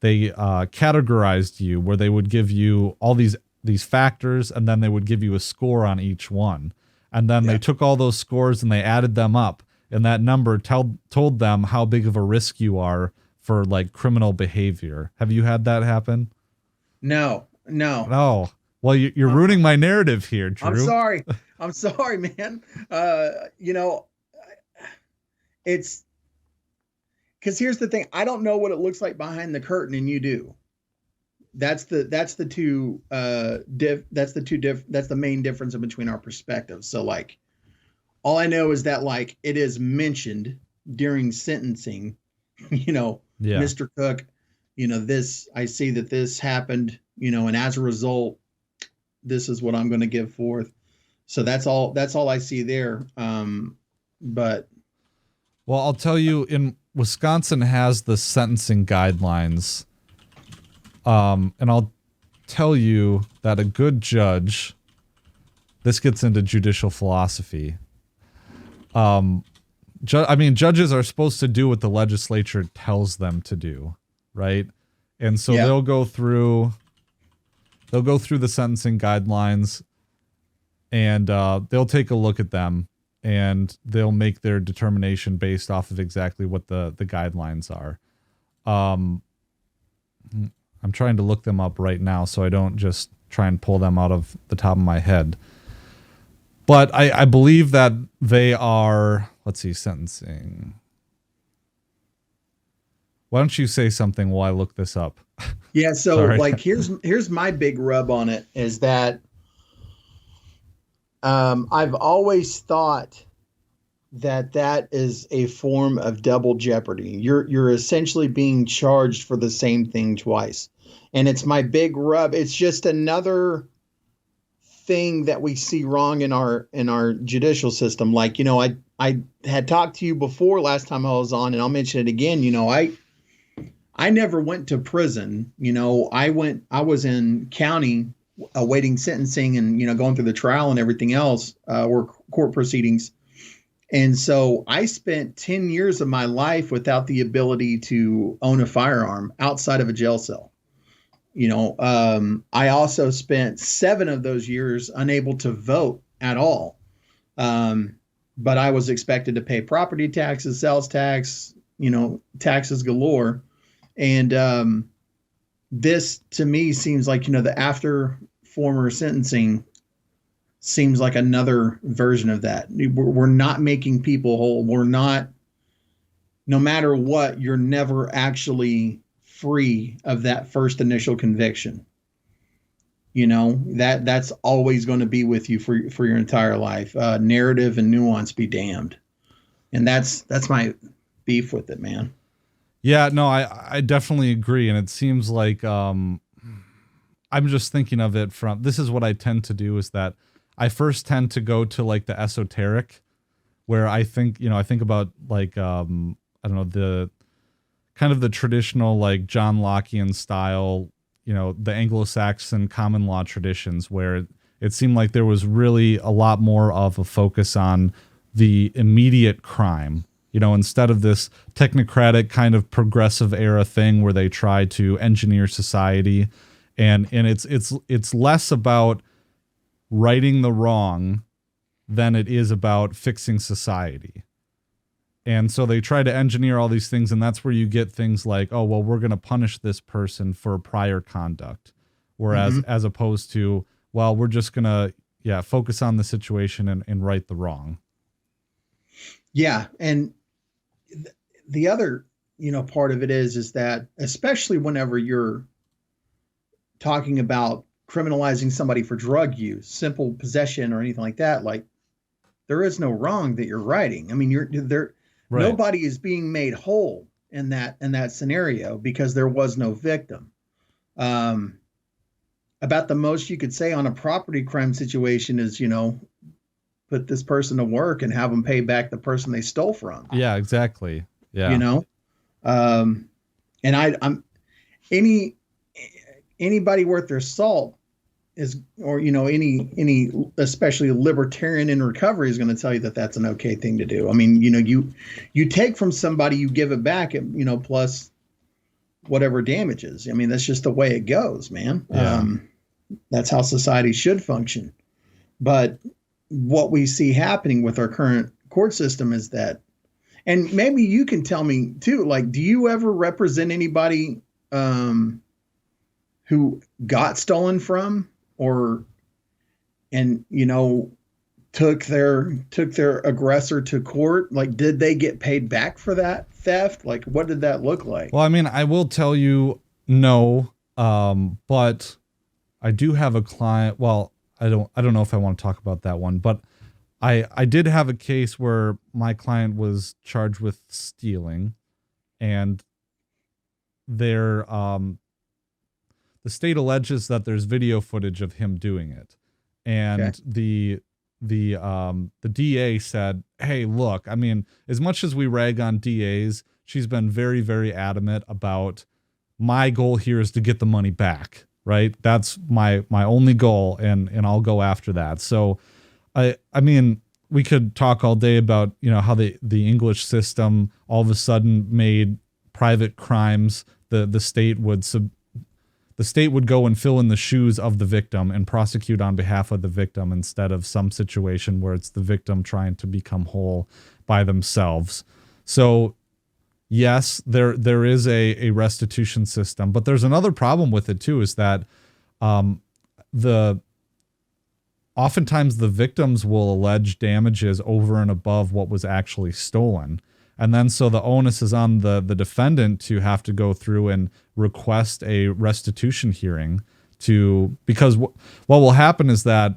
categorized you, where they would give you all these factors and then they would give you a score on each one. And then they took all those scores and they added them up, and that number told them how big of a risk you are for like criminal behavior. Have you had that happen? No. Well, you're ruining my narrative here, Drew. I'm sorry, man. It's because here's the thing. I don't know what it looks like behind the curtain, and you do. That's the main difference in between our perspectives. So like, all I know is that like it is mentioned during sentencing, Mr. Cook, this, I see that this happened, and as a result, this is what I'm going to give forth. So that's all I see there. But well, I'll tell you, in Wisconsin has the sentencing guidelines. And I'll tell you that a good judge, this gets into judicial philosophy. Judges are supposed to do what the legislature tells them to do, right? And so they'll go through the sentencing guidelines, and they'll take a look at them, and they'll make their determination based off of exactly what the guidelines are. I'm trying to look them up right now so I don't just try and pull them out of the top of my head. But I believe that they are, let's see, sentencing. Why don't you say something while I look this up? Yeah, so like here's my big rub on it is that I've always thought that is a form of double jeopardy. You're essentially being charged for the same thing twice. And it's my big rub. It's just another thing that we see wrong in our judicial system. Like, I had talked to you before last time I was on, and I'll mention it again. I never went to prison. I was in county awaiting sentencing and, going through the trial and everything else, or court proceedings. And so I spent 10 years of my life without the ability to own a firearm outside of a jail cell. I also spent 7 of those years unable to vote at all. But I was expected to pay property taxes, sales tax, taxes galore. And this to me seems like, the after former sentencing seems like another version of that. We're not making people whole. We're not, no matter what, you're never actually free of that first initial conviction. That's always going to be with you for your entire life. Narrative and nuance be damned. And that's my beef with it, man. Yeah, no, I definitely agree. And it seems like, I'm just thinking of it from, this is what I tend to do, is that I first tend to go to like the esoteric, where I think, I think about like, I don't know, the kind of the traditional like John Lockean style, the Anglo-Saxon common law traditions, where it seemed like there was really a lot more of a focus on the immediate crime. You know, instead of this technocratic kind of progressive era thing where they try to engineer society, and it's less about righting the wrong than it is about fixing society. And so they try to engineer all these things, and that's where you get things like, oh, well, we're going to punish this person for prior conduct. Whereas as opposed to, well, we're just going to, focus on the situation and right the wrong. Yeah. And the other, part of it is that especially whenever you're talking about criminalizing somebody for drug use, simple possession or anything like that, like there is no wrong that you're righting. I mean, right. Nobody is being made whole in that scenario because there was no victim. About the most you could say on a property crime situation is, put this person to work and have them pay back the person they stole from. Yeah, exactly. Yeah. And I'm anybody worth their salt is, or, any, especially libertarian in recovery is going to tell you that that's an okay thing to do. I mean, you take from somebody, you give it back, plus whatever damages. I mean, that's just the way it goes, man. Yeah. That's how society should function. But what we see happening with our current court system is that, and maybe you can tell me too, like, do you ever represent anybody who got stolen from took their aggressor to court? Like, did they get paid back for that theft? Like, what did that look like? Well, I mean, I will tell you no, but I do have a client. Well, I don't know if I want to talk about that one, but I did have a case where my client was charged with stealing, and the state alleges that there's video footage of him doing it. And the DA said, hey, look, I mean, as much as we rag on DAs, she's been very, very adamant about my goal here is to get the money back, right? That's my only goal, and I'll go after that. So I mean, we could talk all day about, how the English system all of a sudden made private crimes, the state would go and fill in the shoes of the victim and prosecute on behalf of the victim instead of some situation where it's the victim trying to become whole by themselves. So yes, there is a restitution system, but there's another problem with it too, is that oftentimes the victims will allege damages over and above what was actually stolen. And then so the onus is on the defendant to have to go through and request a restitution hearing because what will happen is that,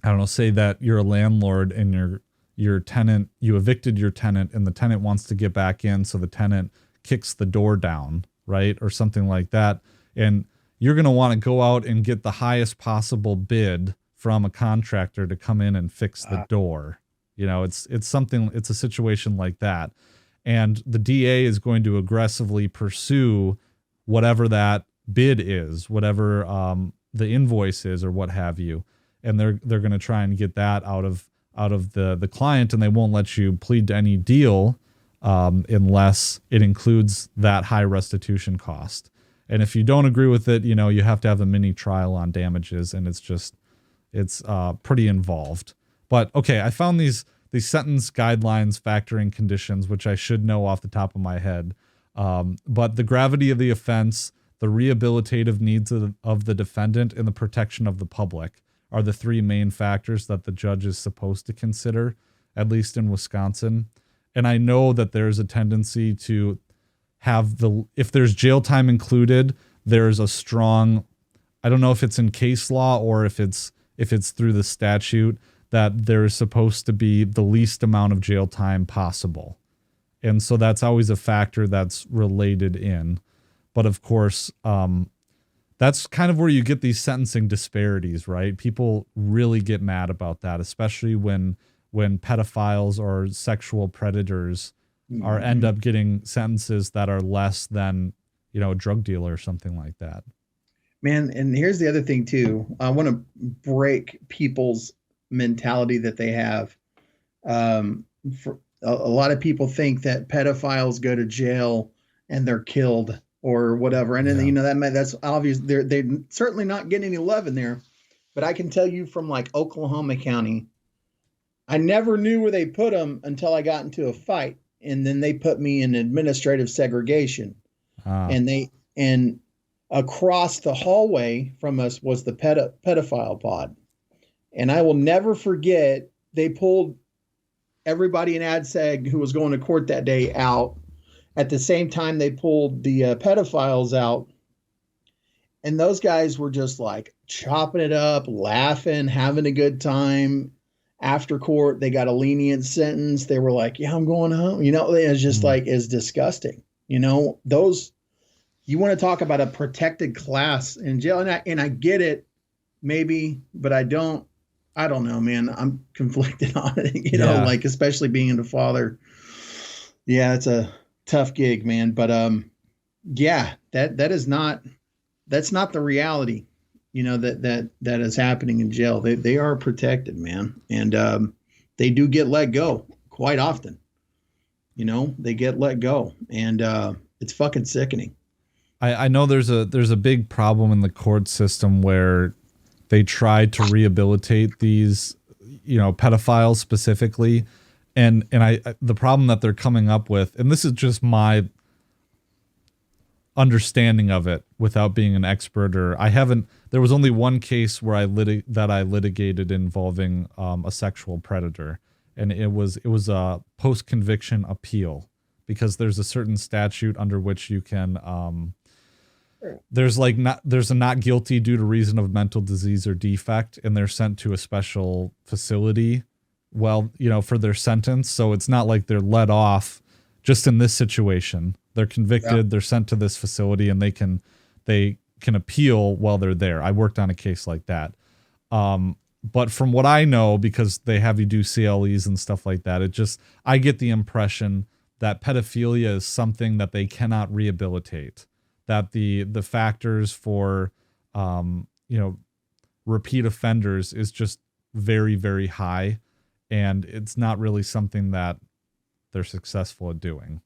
I don't know, say that you're a landlord and your tenant, you evicted your tenant and the tenant wants to get back in. So the tenant kicks the door down, right? Or something like that. And you're going to want to go out and get the highest possible bid from a contractor to come in and fix the door. It's a situation like that. And the DA is going to aggressively pursue whatever that bid is, whatever the invoice is or what have you. And they're going to try and get that out of the client, and they won't let you plead to any deal unless it includes that high restitution cost. And if you don't agree with it, you have to have a mini trial on damages, and it's pretty involved. But okay, I found these sentence guidelines factoring conditions, which I should know off the top of my head. But the gravity of the offense, the rehabilitative needs of the defendant, and the protection of the public are the three main factors that the judge is supposed to consider, at least in Wisconsin. And I know that there's a tendency to have if there's jail time included, there's a strong, I don't know if it's in case law or if it's through the statute, that there's supposed to be the least amount of jail time possible. And so that's always a factor that's related in. But of course, that's kind of where you get these sentencing disparities, right? People really get mad about that, especially when pedophiles or sexual predators end up getting sentences that are less than, a drug dealer or something like that. Man, and here's the other thing too. I want to break people's mentality that they have For a lot of people think that pedophiles go to jail and they're killed or whatever. And then, Yeah. that's obvious. They're certainly not getting any love in there. But I can tell you from like Oklahoma County, I never knew where they put them until I got into a fight. And then they put me in administrative segregation. Ah. And across the hallway from us was the pedophile pod. And I will never forget, they pulled everybody in AdSeg who was going to court that day out. At the same time, they pulled the pedophiles out. And those guys were just like chopping it up, laughing, having a good time. After court, they got a lenient sentence. They were like, yeah, I'm going home. It was just like, it's disgusting. Those, you want to talk about a protected class in jail. And I get it, maybe, but I don't know, man. I'm conflicted on it, like, especially being a father. Yeah, it's a tough gig, man. But, yeah, that's not the reality, that is happening in jail. They are protected, man. And, they do get let go quite often. They get let go, and, it's fucking sickening. I know there's a big problem in the court system where they try to rehabilitate these, pedophiles specifically. And the problem that they're coming up with, and this is just my understanding of it without being an expert, there was only one case where I litigated involving a sexual predator. And it was a post-conviction appeal, because there's a certain statute under which you can, there's a not guilty due to reason of mental disease or defect, and they're sent to a special facility, for their sentence. So it's not like they're let off just in this situation. They're convicted, they're sent to this facility, and they can appeal while they're there. I worked on a case like that. But from what I know, because they have you do CLEs and stuff like that, I get the impression that pedophilia is something that they cannot rehabilitate. That the factors for, repeat offenders is just very, very high, and it's not really something that they're successful at doing.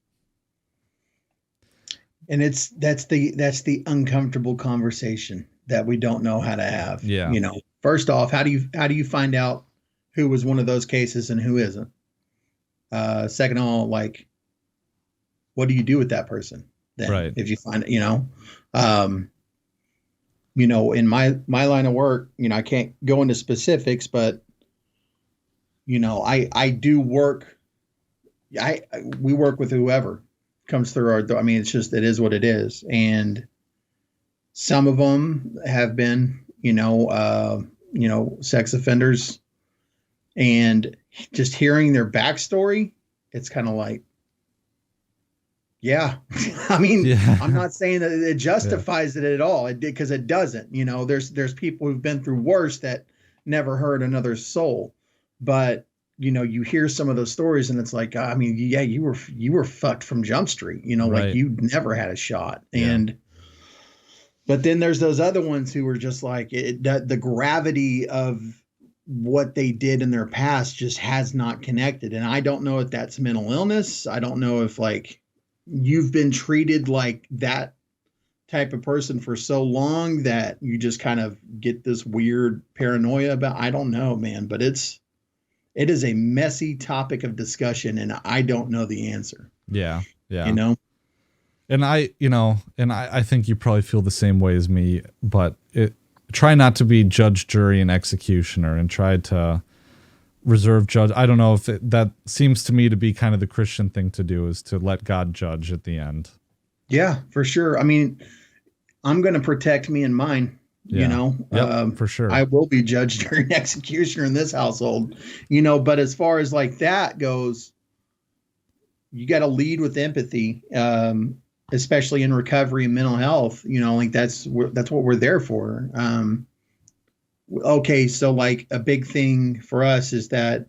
And that's the uncomfortable conversation that we don't know how to have. Yeah. First off, how do you find out who was one of those cases and who isn't? Second of all, like, what do you do with that person then? Right. If you find it, in my line of work, I can't go into specifics, but I do work. We work with whoever comes through our door. I mean, it is what it is. And some of them have been, sex offenders, and just hearing their backstory, it's kind of like, yeah, I mean, I'm not saying that it justifies it at all. It did, because it doesn't. There's people who've been through worse that never hurt another soul, but you hear some of those stories, and it's like, I mean, yeah, you were fucked from Jump Street. Like, you never had a shot. But then there's those other ones who were just like, the gravity of what they did in their past just has not connected. And I don't know if that's mental illness. I don't know if, like, you've been treated like that type of person for so long that you just kind of get this weird paranoia about, I don't know, man, but it is a messy topic of discussion, and I don't know the answer. Yeah. Yeah. And I think you probably feel the same way as me, but try not to be judge, jury, and executioner, and try to reserve judge. I don't know if that seems to me to be kind of the Christian thing to do, is to let God judge at the end. Yeah, for sure. I mean, I'm going to protect me and mine. For sure. I will be judge, jury, and executioner in this household, but as far as like that goes, you got to lead with empathy, especially in recovery and mental health. Like that's what we're there for. Okay. So like a big thing for us is that,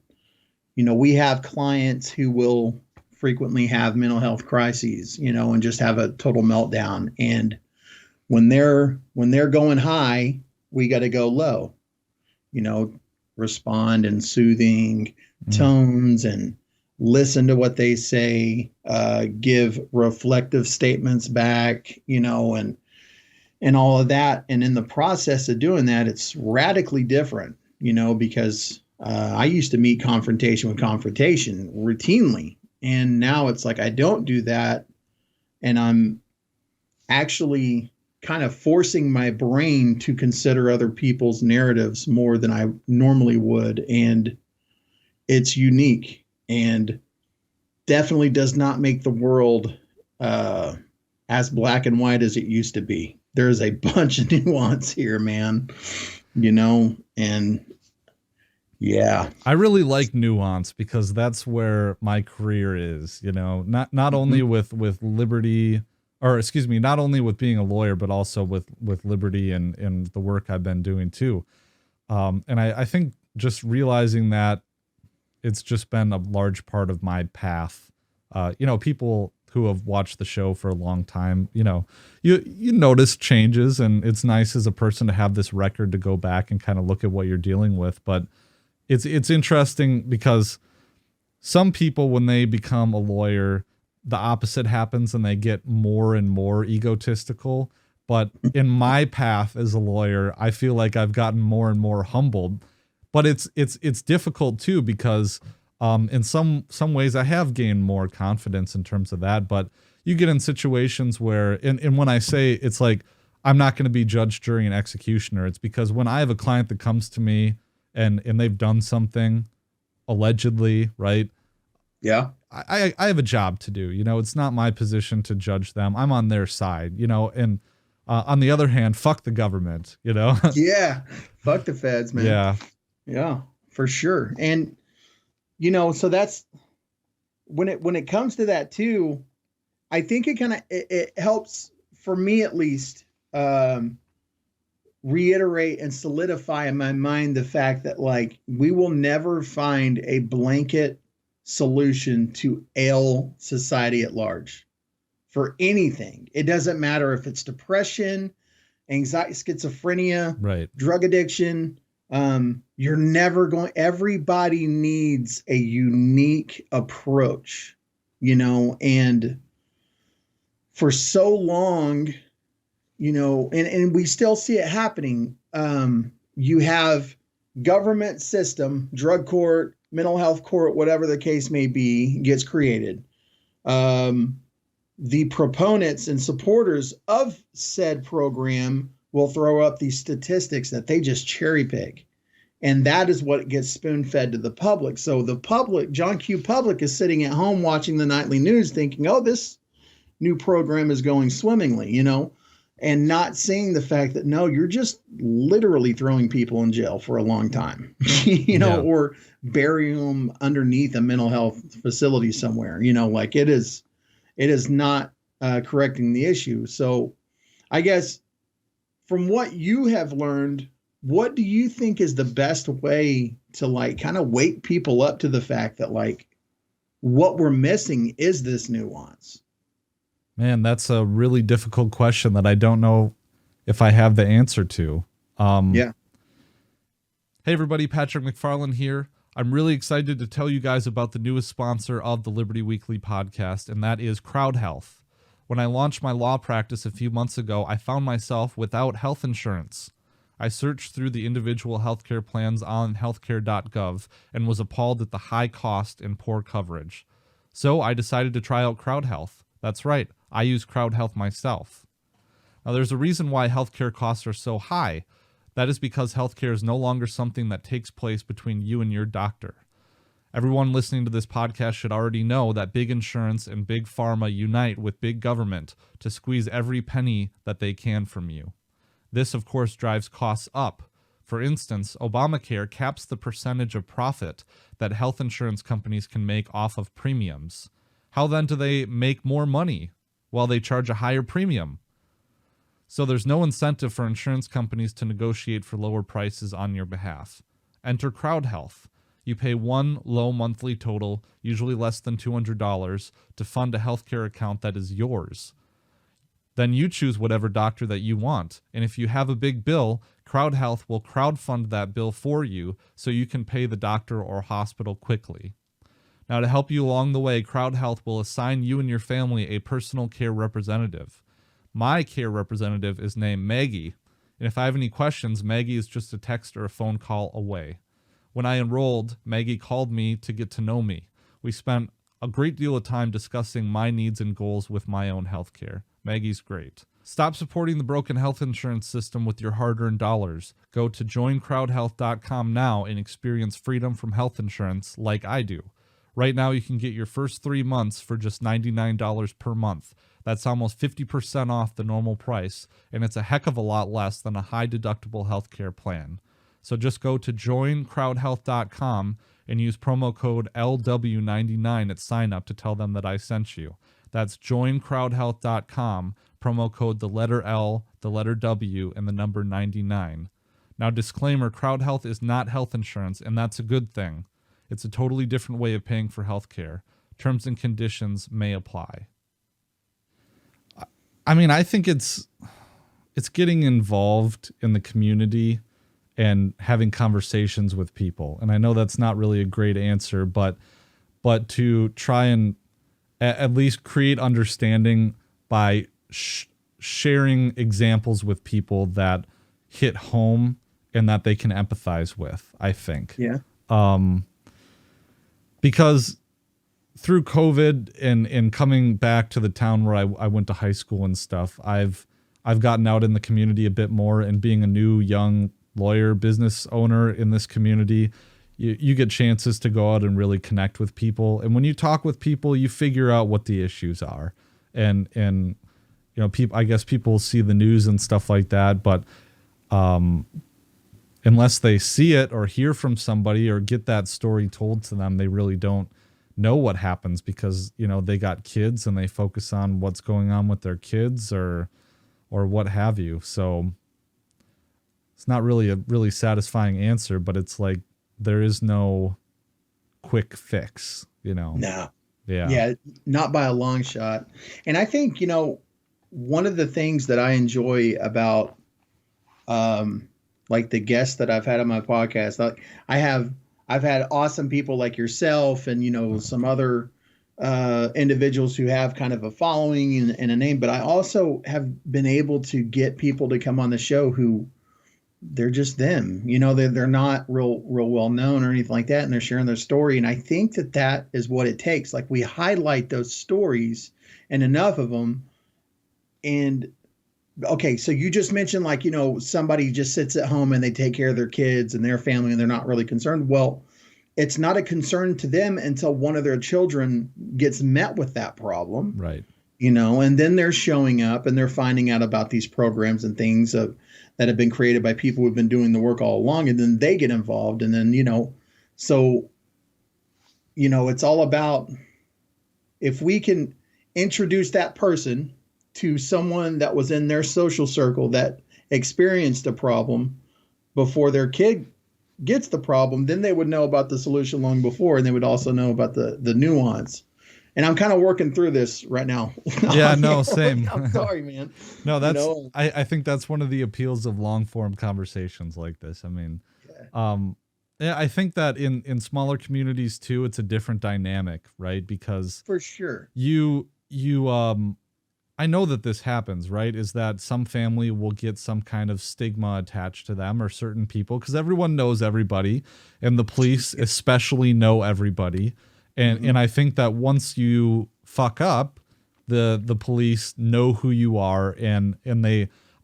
we have clients who will frequently have mental health crises, and just have a total meltdown. And when they're going high, we got to go low. respond in soothing tones and listen to what they say, give reflective statements back, and all of that. And in the process of doing that, it's radically different, because I used to meet confrontation with confrontation routinely. And now it's like I don't do that. And I'm actually kind of forcing my brain to consider other people's narratives more than I normally would. And it's unique and definitely does not make the world as black and white as it used to be. There's a bunch of nuance here, man, and yeah. I really like nuance because that's where my career is, not only with liberty, or excuse me, not only with being a lawyer, but also with liberty and the work I've been doing too. And I think just realizing that it's just been a large part of my path. People who have watched the show for a long time, you notice changes, and it's nice as a person to have this record to go back and kind of look at what you're dealing with. But it's interesting because some people, when they become a lawyer, the opposite happens and they get more and more egotistical. But in my path as a lawyer, I feel like I've gotten more and more humbled. But it's difficult too, because in some ways I have gained more confidence in terms of that. But you get in situations where, and when I say it's like, I'm not going to be judge, jury, and executioner, it's because when I have a client that comes to me and they've done something allegedly, right? Yeah. I have a job to do, it's not my position to judge them. I'm on their side, and on the other hand, fuck the government, Yeah. Fuck the feds, man. Yeah. Yeah, for sure. And, so that's when it comes to that too, I think it helps for me, at least, reiterate and solidify in my mind the fact that like, we will never find a blanket solution to ail society at large for anything. It doesn't matter if it's depression, anxiety, schizophrenia, right, drug addiction. You're never going, everybody needs a unique approach, and for so long, and we still see it happening. You have government system, drug court, mental health court, whatever the case may be, gets created. The proponents and supporters of said program will throw up these statistics that they just cherry pick. And that is what gets spoon fed to the public. So the public, John Q. Public, is sitting at home watching the nightly news thinking, oh, this new program is going swimmingly, and not seeing the fact that, no, you're just literally throwing people in jail for a long time, or burying them underneath a mental health facility somewhere, like it is not correcting the issue. So I guess from what you have learned, what do you think is the best way to like kind of wake people up to the fact that like what we're missing is this nuance? Man, that's a really difficult question that I don't know if I have the answer to. Yeah. Hey everybody, Patrick McFarland here. I'm really excited to tell you guys about the newest sponsor of the Liberty Weekly podcast, and that is Crowd Health. When I launched my law practice a few months ago, I found myself without health insurance. I searched through the individual healthcare plans on healthcare.gov and was appalled at the high cost and poor coverage. So I decided to try out Crowd Health. That's right, I use Crowd Health myself. Now there's a reason why healthcare costs are so high. That is because healthcare is no longer something that takes place between you and your doctor. Everyone listening to this podcast should already know that big insurance and big pharma unite with big government to squeeze every penny that they can from you. This, of course, drives costs up. For instance, Obamacare caps the percentage of profit that health insurance companies can make off of premiums. How then do they make more money? Well, they charge a higher premium. So there's no incentive for insurance companies to negotiate for lower prices on your behalf. Enter Crowd Health. You pay one low monthly total, usually less than $200, to fund a healthcare account that is yours. Then you choose whatever doctor that you want. And if you have a big bill, CrowdHealth will crowdfund that bill for you so you can pay the doctor or hospital quickly. Now, to help you along the way, CrowdHealth will assign you and your family a personal care representative. My care representative is named Maggie, and if I have any questions, Maggie is just a text or a phone call away. When I enrolled, Maggie called me to get to know me. We spent a great deal of time discussing my needs and goals with my own healthcare. Maggie's great. Stop supporting the broken health insurance system with your hard-earned dollars. Go to joincrowdhealth.com now and experience freedom from health insurance like I do. Right now, you can get your first 3 months for just $99 per month. That's almost 50% off the normal price, and it's a heck of a lot less than a high-deductible healthcare plan. So just go to joincrowdhealth.com and use promo code LW99 at sign-up to tell them that I sent you. That's joincrowdhealth.com, promo code the letter L, the letter W, and the number 99. Now, disclaimer, CrowdHealth is not health insurance, and that's a good thing. It's a totally different way of paying for healthcare. Terms and conditions may apply. I mean, I think it's getting involved in the community and having conversations with people. And I know that's not really a great answer, but to try and at least create understanding by sharing examples with people that hit home and that they can empathize with, I think. Yeah. Because through COVID and coming back to the town where I went to high school and stuff, I've gotten out in the community a bit more, and being a new young lawyer, business owner in this community, you get chances to go out and really connect with people. And when you talk with people, you figure out what the issues are. And you know, I guess people see the news and stuff like that, but unless they see it or hear from somebody or get that story told to them, they really don't know what happens, because, you know, they got kids and they focus on what's going on with their kids or what have you. So it's not really a really satisfying answer, but it's like there is no quick fix, you know? No. Yeah. Yeah, not by a long shot. And I think, you know, one of the things that I enjoy about like the guests that I've had on my podcast, like I've had awesome people like yourself and, you know, some other individuals who have kind of a following and a name, but I also have been able to get people to come on the show who they're just them, you know, they're not real well known or anything like that. And they're sharing their story. And I think that is what it takes. Like, we highlight those stories and enough of them. And okay, so you just mentioned, like, you know, somebody just sits at home and they take care of their kids and their family and they're not really concerned. Well, it's not a concern to them until one of their children gets met with that problem. Right. You know, and then they're showing up and they're finding out about these programs and things that have been created by people who've been doing the work all along. And then they get involved. And then, you know, so, you know, it's all about, if we can introduce that person to someone that was in their social circle that experienced a problem before their kid gets the problem, then they would know about the solution long before, and they would also know about the nuance. And I'm kind of working through this right now. Yeah, no, same. I'm sorry, man. No, that's, you know? I think that's one of the appeals of long form conversations like this. I mean, yeah, I think that in smaller communities too, it's a different dynamic, right? Because for sure, I know that this happens, right? Is that some family will get some kind of stigma attached to them or certain people, because everyone knows everybody, and the police especially know everybody. And I think that once you fuck up, the police know who you are, and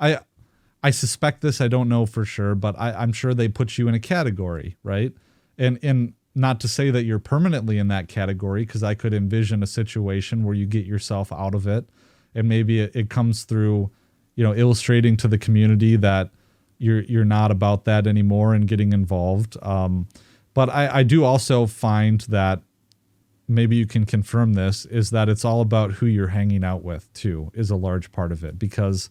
I suspect this, I don't know for sure, but I'm sure they put you in a category, right? And not to say that you're permanently in that category, because I could envision a situation where you get yourself out of it, and maybe it comes through, you know, illustrating to the community that you're not about that anymore and getting involved. But I do also find that, maybe you can confirm this, is that it's all about who you're hanging out with too, is a large part of it. Because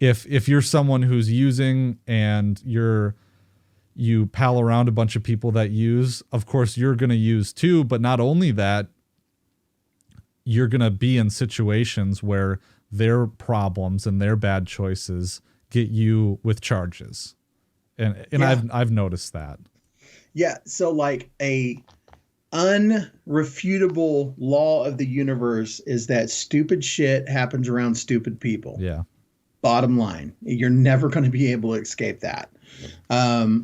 if you're someone who's using and you pal around a bunch of people that use, of course you're going to use too. But not only that, you're going to be in situations where their problems and their bad choices get you with charges. And I've noticed that. Yeah. So like a unrefutable law of the universe is that stupid shit happens around stupid people. Yeah. Bottom line, you're never going to be able to escape that.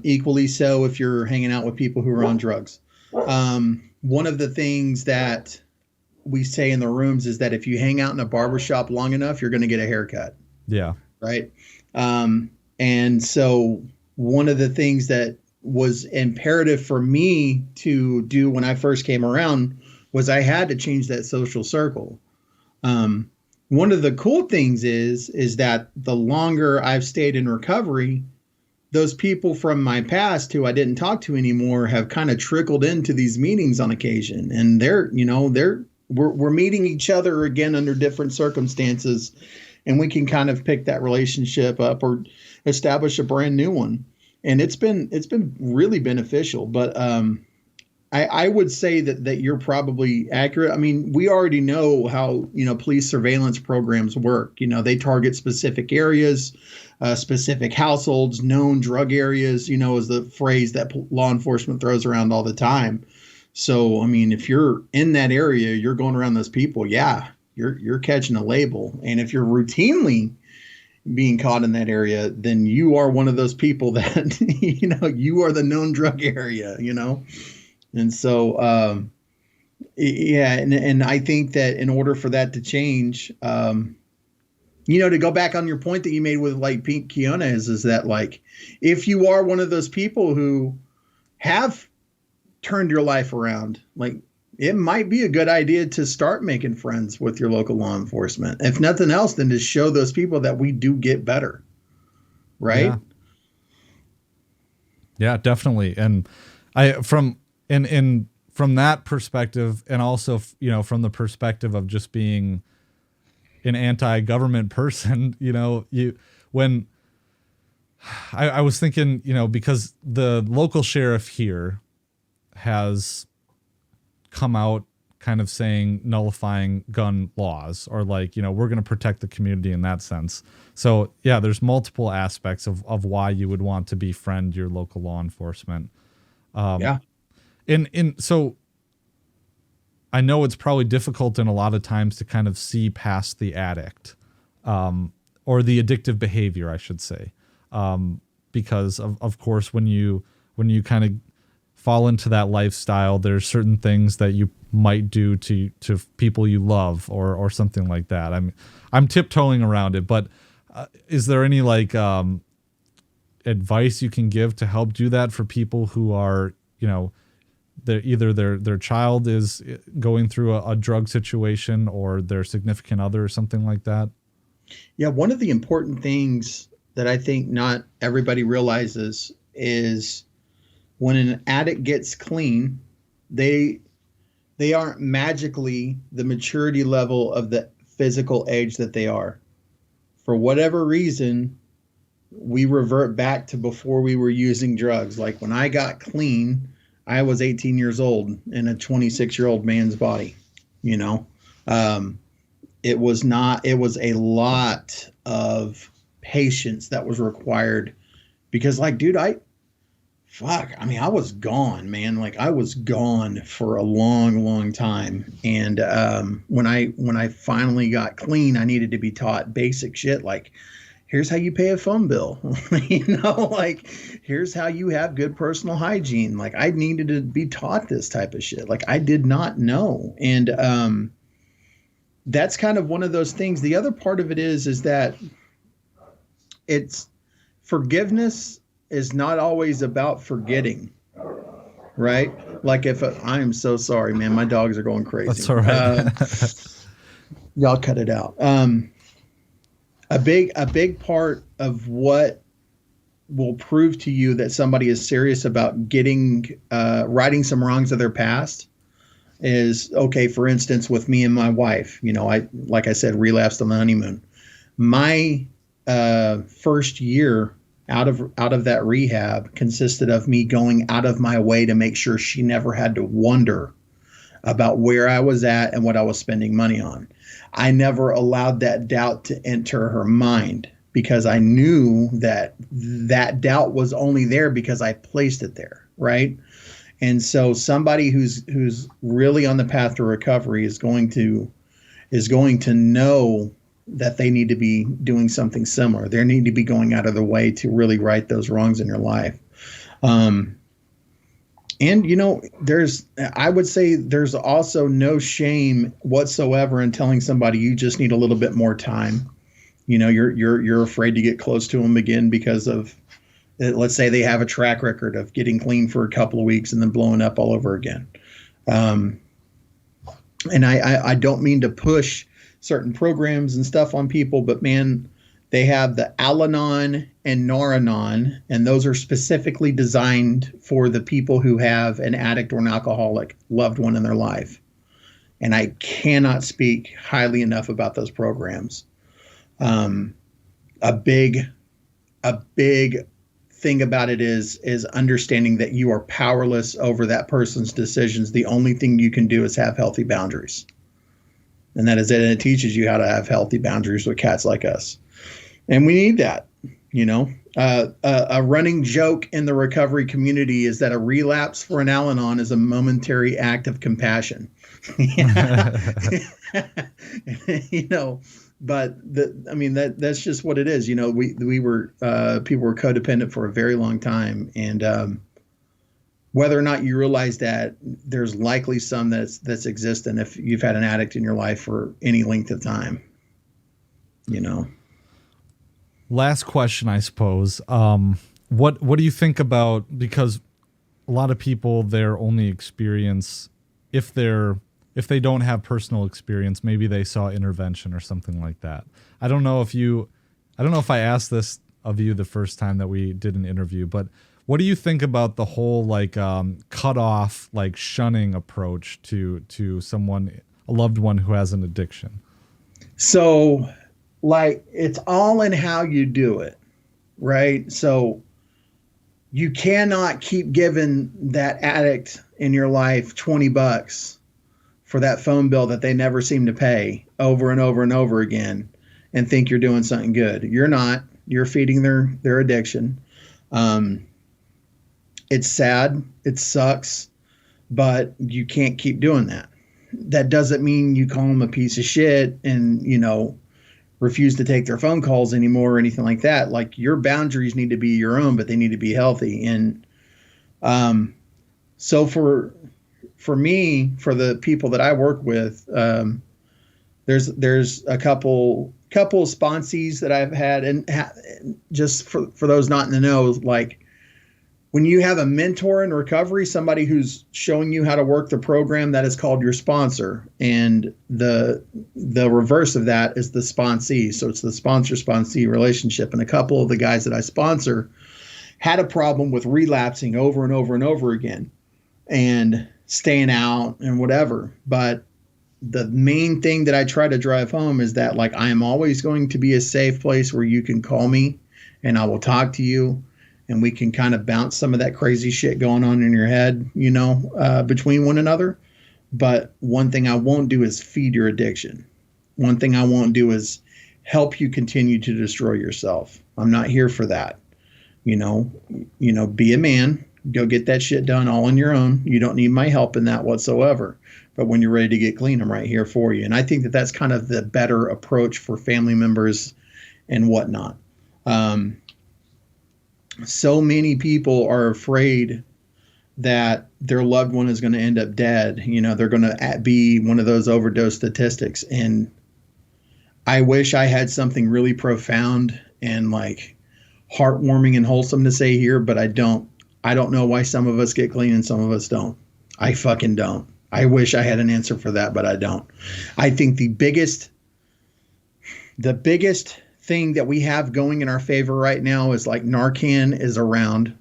Equally so if you're hanging out with people who are on drugs. One of the things that we say in the rooms is that if you hang out in a barbershop long enough, you're going to get a haircut. Yeah. Right. And so one of the things that was imperative for me to do when I first came around was I had to change that social circle. One of the cool things is that the longer I've stayed in recovery, those people from my past who I didn't talk to anymore have kind of trickled into these meetings on occasion. And we're meeting each other again under different circumstances, and we can kind of pick that relationship up or establish a brand new one. And it's been really beneficial. But I would say that you're probably accurate. I mean, we already know how, police surveillance programs work. They target specific areas, specific households, known drug areas, is the phrase that law enforcement throws around all the time. So, I mean, if you're in that area, you're going around those people. Yeah, you're catching a label. And if you're routinely being caught in that area, then you are one of those people that, you are the known drug area, And so, yeah. And I think that in order for that to change, to go back on your point that you made with like Pink Kiona is that like, if you are one of those people who have turned your life around, like it might be a good idea to start making friends with your local law enforcement. If nothing else, then to show those people that we do get better. Right. Yeah, definitely. And from that perspective, and also, from the perspective of just being an anti-government person, when I was thinking, because the local sheriff here has come out kind of saying nullifying gun laws, or like, we're going to protect the community in that sense. So yeah, there's multiple aspects of why you would want to befriend your local law enforcement. So I know it's probably difficult in a lot of times to kind of see past the addict, or the addictive behavior, I should say. Because of course, when you kind of fall into that lifestyle, there's certain things that you might do to people you love, or something like that. I'm tiptoeing around it, but is there any like advice you can give to help do that for people who are, either their child is going through a drug situation, or their significant other or something like that? Yeah. One of the important things that I think not everybody realizes is when an addict gets clean, they aren't magically the maturity level of the physical age that they are. For whatever reason, we revert back to before we were using drugs. Like when I got clean, I was 18 years old in a 26-year-old man's body. It was a lot of patience that was required, because like, dude, I was gone, man. Like I was gone for a long, long time. And when I finally got clean, I needed to be taught basic shit like, here's how you pay a phone bill, like here's how you have good personal hygiene. Like I needed to be taught this type of shit. Like I did not know. And that's kind of one of those things. The other part of it is that it's forgiveness is not always about forgetting, right? Like I am so sorry, man, my dogs are going crazy. That's all right. Y'all cut it out. A big part of what will prove to you that somebody is serious about righting some wrongs of their past is, okay, for instance, with me and my wife, I, like I said, relapsed on the honeymoon. My first year out of that rehab consisted of me going out of my way to make sure she never had to wonder about where I was at and what I was spending money on. I never allowed that doubt to enter her mind because I knew that that doubt was only there because I placed it there, right? And so somebody who's really on the path to recovery is going to know that they need to be doing something similar. They need to be going out of the way to really right those wrongs in your life. And, you know, I would say there's also no shame whatsoever in telling somebody you just need a little bit more time. You know, you're afraid to get close to them again because of, let's say they have a track record of getting clean for a couple of weeks and then blowing up all over again. And I don't mean to push certain programs and stuff on people, but man, they have the Al-Anon and Nar-Anon, and those are specifically designed for the people who have an addict or an alcoholic loved one in their life. And I cannot speak highly enough about those programs. A big thing about it is understanding that you are powerless over that person's decisions. The only thing you can do is have healthy boundaries. And that is it. And it teaches you how to have healthy boundaries with cats like us. And we need that, you know. A running joke in the recovery community is that a relapse for an Al-Anon is a momentary act of compassion. You know, but that's just what it is. You know, we were people were codependent for a very long time, and whether or not you realize that, there's likely some that's existent if you've had an addict in your life for any length of time. You know. Last question, I suppose. What do you think about, because a lot of people, their only experience, if they don't have personal experience, maybe they saw intervention or something like that. I don't know if I asked this of you the first time that we did an interview, but what do you think about the whole like cut off, like shunning approach to someone, a loved one who has an addiction? So, like, it's all in how you do it, right? So you cannot keep giving that addict in your life $20 for that phone bill that they never seem to pay over and over and over again and think you're doing something good. You're not. You're feeding their addiction. It's sad. It sucks, but you can't keep doing that. That doesn't mean you call them a piece of shit and, you know, refuse to take their phone calls anymore or anything like that. Like, your boundaries need to be your own, but they need to be healthy. And so for me, for the people that I work with, there's a couple of sponsees that I've had, and just for those not in the know, like, when you have a mentor in recovery, somebody who's showing you how to work the program, that is called your sponsor. And the reverse of that is the sponsee. So it's the sponsor-sponsee relationship. And a couple of the guys that I sponsor had a problem with relapsing over and over and over again and staying out and whatever. But the main thing that I try to drive home is that, like, I am always going to be a safe place where you can call me and I will talk to you. And we can kind of bounce some of that crazy shit going on in your head, you know, between one another. But one thing I won't do is feed your addiction. One thing I won't do is help you continue to destroy yourself. I'm not here for that. You know, be a man, go get that shit done all on your own. You don't need my help in that whatsoever. But when you're ready to get clean, I'm right here for you. And I think that that's kind of the better approach for family members and whatnot. So many people are afraid that their loved one is going to end up dead. You know, they're going to be one of those overdose statistics. And I wish I had something really profound and like heartwarming and wholesome to say here, but I don't. I don't know why some of us get clean and some of us don't. I fucking don't. I wish I had an answer for that, but I don't. I think the biggest thing that we have going in our favor right now is, like, Narcan is around,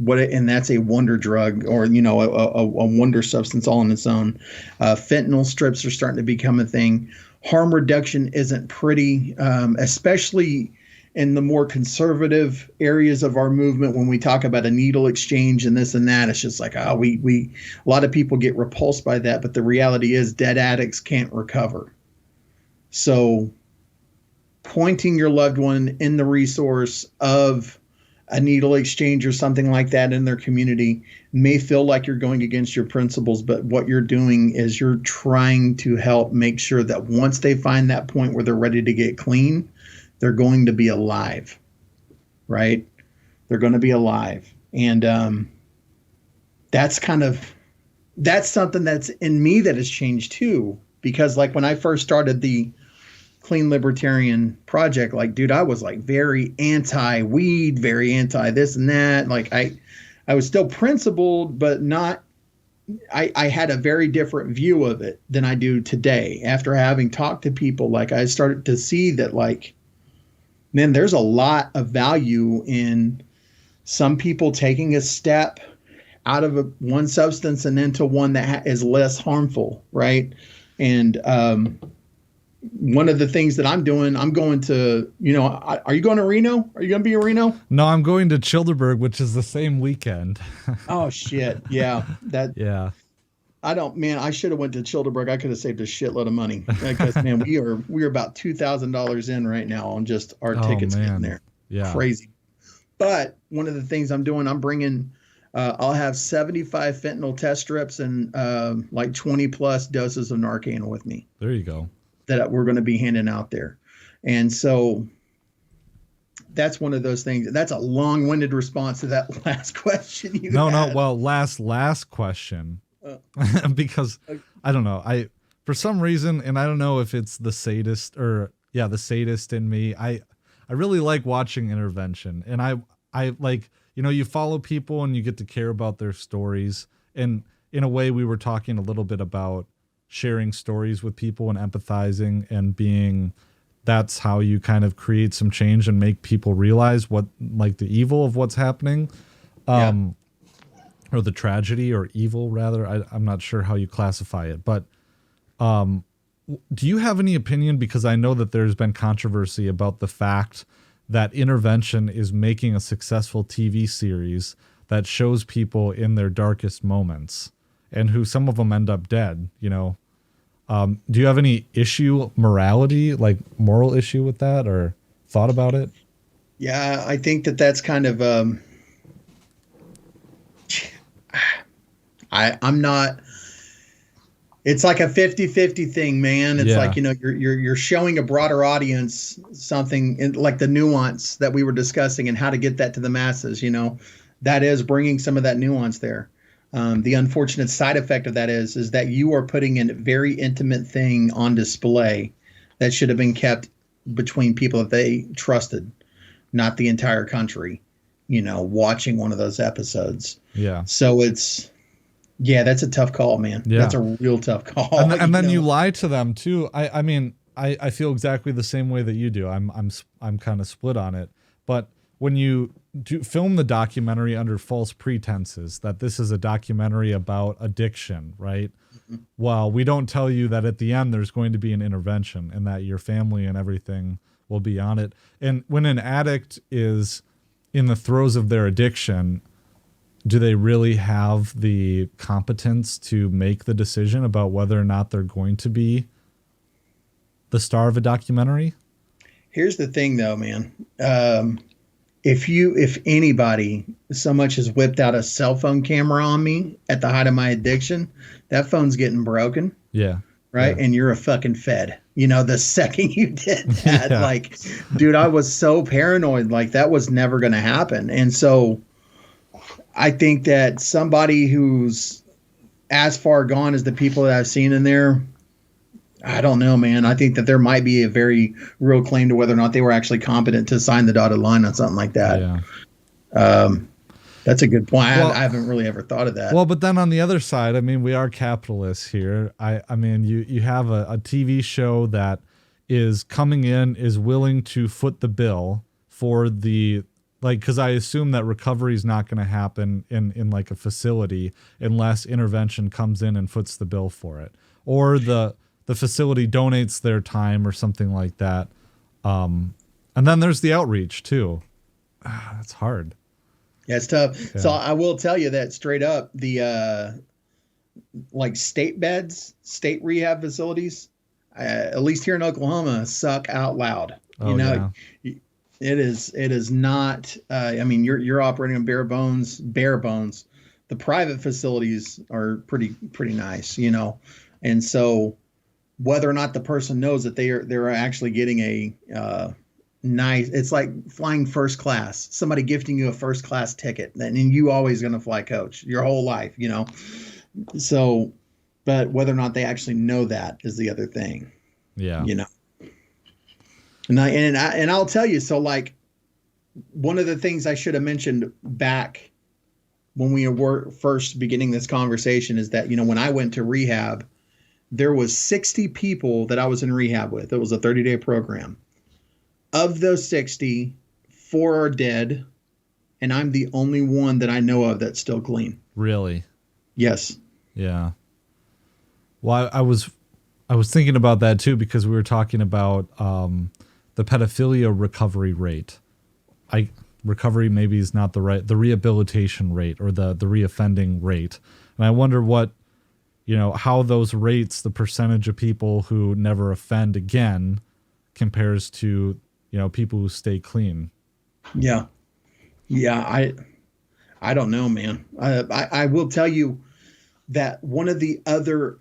and that's a wonder drug, or, you know, a wonder substance all on its own. Fentanyl strips are starting to become a thing. Harm reduction isn't pretty, especially in the more conservative areas of our movement, when we talk about a needle exchange and this and that, it's just like, a lot of people get repulsed by that. But the reality is dead addicts can't recover. So pointing your loved one in the resource of a needle exchange or something like that in their community may feel like you're going against your principles, but what you're doing is you're trying to help make sure that once they find that point where they're ready to get clean, they're going to be alive, right? They're going to be alive. And that's something that's in me that has changed too, because like when I first started the Clean Libertarian project, like, dude, I was like very anti-weed, very anti this and that. Like I was still principled, but not, I had a very different view of it than I do today. After having talked to people, like I started to see that, like, man, there's a lot of value in some people taking a step out of one substance and into one that is less harmful, right? And one of the things that I'm doing, I'm going to, are you going to Reno? Are you going to be in Reno? No, I'm going to Childerberg, which is the same weekend. Oh shit. Yeah. Yeah. I should have went to Childerberg. I could have saved a shitload of money because man, we are about $2,000 in right now on just our tickets getting there. Yeah. Crazy. But one of the things I'm doing, I'm bringing, I'll have 75 fentanyl test strips and like 20 plus doses of Narcan with me. There you go. That we're going to be handing out there. And so that's one of those things. That's a long-winded response to that last question you had. Well, last question. Because I don't know. For some reason, and I don't know if it's the sadist the sadist in me. I really like watching intervention, and I like, you follow people and you get to care about their stories. And in a way, we were talking a little bit about sharing stories with people and empathizing and that's how you kind of create some change and make people realize what, like, the evil of what's happening, or the tragedy, or evil rather. I'm not sure how you classify it, but do you have any opinion? Because I know that there's been controversy about the fact that intervention is making a successful TV series that shows people in their darkest moments, and who some of them end up dead, do you have any morality, like moral issue with that, or thought about it? Yeah, I think that's kind of, I'm not, it's like a 50-50 thing, man. It's like, you're showing a broader audience something like the nuance that we were discussing and how to get that to the masses, that is bringing some of that nuance there. The unfortunate side effect of that is that you are putting a very intimate thing on display that should have been kept between people that they trusted, not the entire country, watching one of those episodes. Yeah. So that's a tough call, man. Yeah. That's a real tough call. And then you lie to them too. I mean, I feel exactly the same way that you do. I'm kind of split on it, but when you film the documentary under false pretenses that this is a documentary about addiction, right? Mm-hmm. Well, we don't tell you that at the end there's going to be an intervention and that your family and everything will be on it. And when an addict is in the throes of their addiction, do they really have the competence to make the decision about whether or not they're going to be the star of a documentary? Here's the thing though, man. If anybody so much as whipped out a cell phone camera on me at the height of my addiction, that phone's getting broken. Yeah. Right. Yeah. And you're a fucking fed, the second you did that, like, dude, I was so paranoid, like that was never going to happen. And so I think that somebody who's as far gone as the people that I've seen in there, I don't know, man. I think that there might be a very real claim to whether or not they were actually competent to sign the dotted line on something like that. Yeah. That's a good point. Well, I haven't really ever thought of that. Well, but then on the other side, I mean, we are capitalists here. I mean, you have a TV show that is coming in, is willing to foot the bill for because I assume that recovery is not going to happen in like a facility unless intervention comes in and foots the bill for it, or the facility donates their time or something like that. And then there's the outreach too. That's hard. Yeah, it's tough. Yeah. So I will tell you that straight up, the like state beds, state rehab facilities, at least here in Oklahoma, suck out loud. Oh, yeah. It is not. I mean, you're operating on bare bones. The private facilities are pretty nice, and so whether or not the person knows that they're actually getting a nice, it's like flying first class, somebody gifting you a first class ticket, and you always going to fly coach your whole life, so, but whether or not they actually know that is the other thing. Yeah. And I'll tell you, so like one of the things I should have mentioned back when we were first beginning this conversation is that, when I went to rehab, there was 60 people that I was in rehab with. It was a 30-day program. Of those 60, 4 are dead, and I'm the only one that I know of that's still clean. Really? Yes. Yeah. Well, I was thinking about that too, because we were talking about the pedophilia recovery rate. Recovery maybe is not the rehabilitation rate or the reoffending rate. And I wonder what, how those rates, the percentage of people who never offend again compares to, people who stay clean. Yeah. Yeah. I don't know, man. I will tell you that one of the other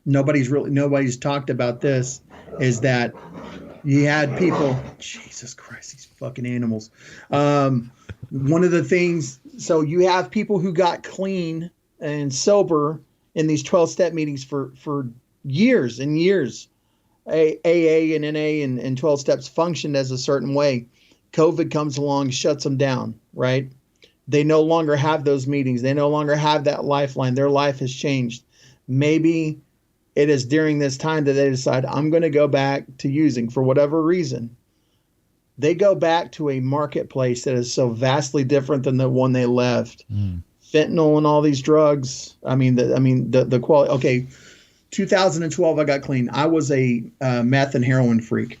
nobody's talked about this is that you had people, Jesus Christ, these fucking animals. One of the things, so you have people who got clean and sober in these 12-step meetings for years and years. AA and NA and 12 steps functioned as a certain way. COVID comes along, shuts them down, right? They no longer have those meetings. They no longer have that lifeline. Their life has changed. Maybe it is during this time that they decide, I'm going to go back to using for whatever reason. They go back to a marketplace that is so vastly different than the one they left. Fentanyl and all these drugs. The quality. Okay, 2012, I got clean. I was a meth and heroin freak.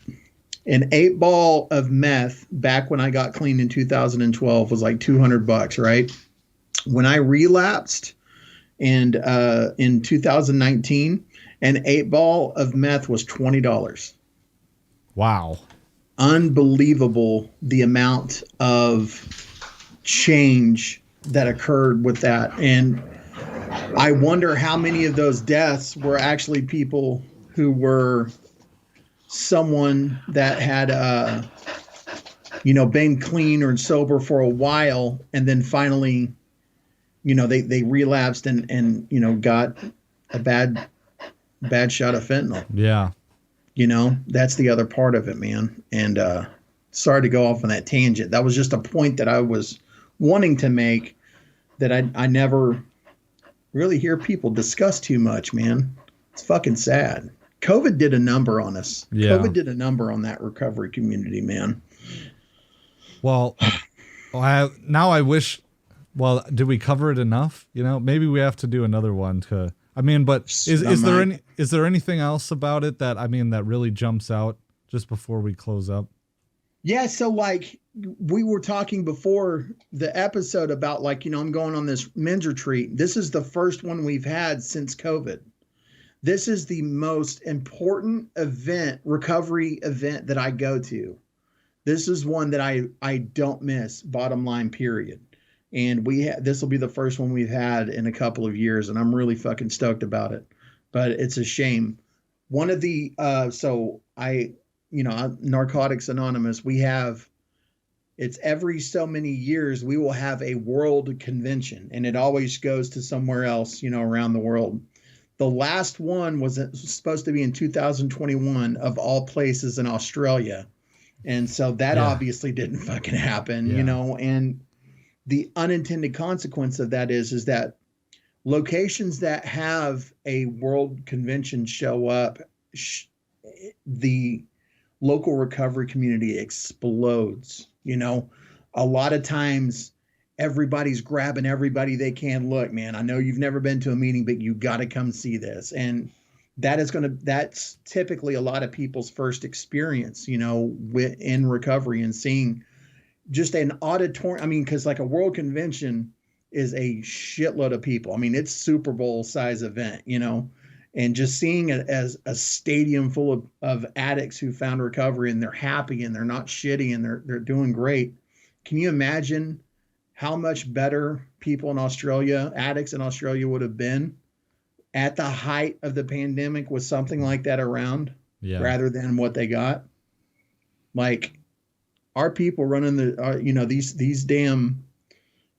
An 8-ball of meth back when I got clean in 2012 was like $200, right? When I relapsed and in 2019, an 8-ball of meth was $20. Wow. Unbelievable the amount of change that occurred with that. And I wonder how many of those deaths were actually people who were someone that had, been clean or sober for a while, and then finally, they relapsed and got a bad shot of fentanyl. Yeah. That's the other part of it, man. And sorry to go off on that tangent. That was just a point that I was wanting to make that I never really hear people discuss too much, man. It's fucking sad. COVID did a number on us. Yeah. COVID did a number on that recovery community, man. Well, now I wish, did we cover it enough? Maybe we have to do another one but is there anything else about it that really jumps out just before we close up? Yeah. So like we were talking before the episode about I'm going on this men's retreat. This is the first one we've had since COVID. This is the most important recovery event that I go to. This is one that I don't miss, bottom line, period. And this will be the first one we've had in a couple of years, and I'm really fucking stoked about it. But it's a shame. One of the Narcotics Anonymous, it's every so many years we will have a world convention, and it always goes to somewhere else, around the world. The last one was supposed to be in 2021, of all places, in Australia. And so that obviously didn't fucking happen, and the unintended consequence of that is that locations that have a world convention show up, the local recovery community explodes. A lot of times everybody's grabbing everybody they can. Look, man, I know you've never been to a meeting, but you got to come see this. And that's typically a lot of people's first experience, in recovery, and seeing just an auditorium. I mean, because like a world convention is a shitload of people. I mean, it's Super Bowl size event, and just seeing it as a stadium full of addicts who found recovery, and they're happy and they're not shitty and they're doing great. Can you imagine how much better people in Australia, addicts in Australia, would have been at the height of the pandemic with something like that around, rather than what they got? Like, our people running these damn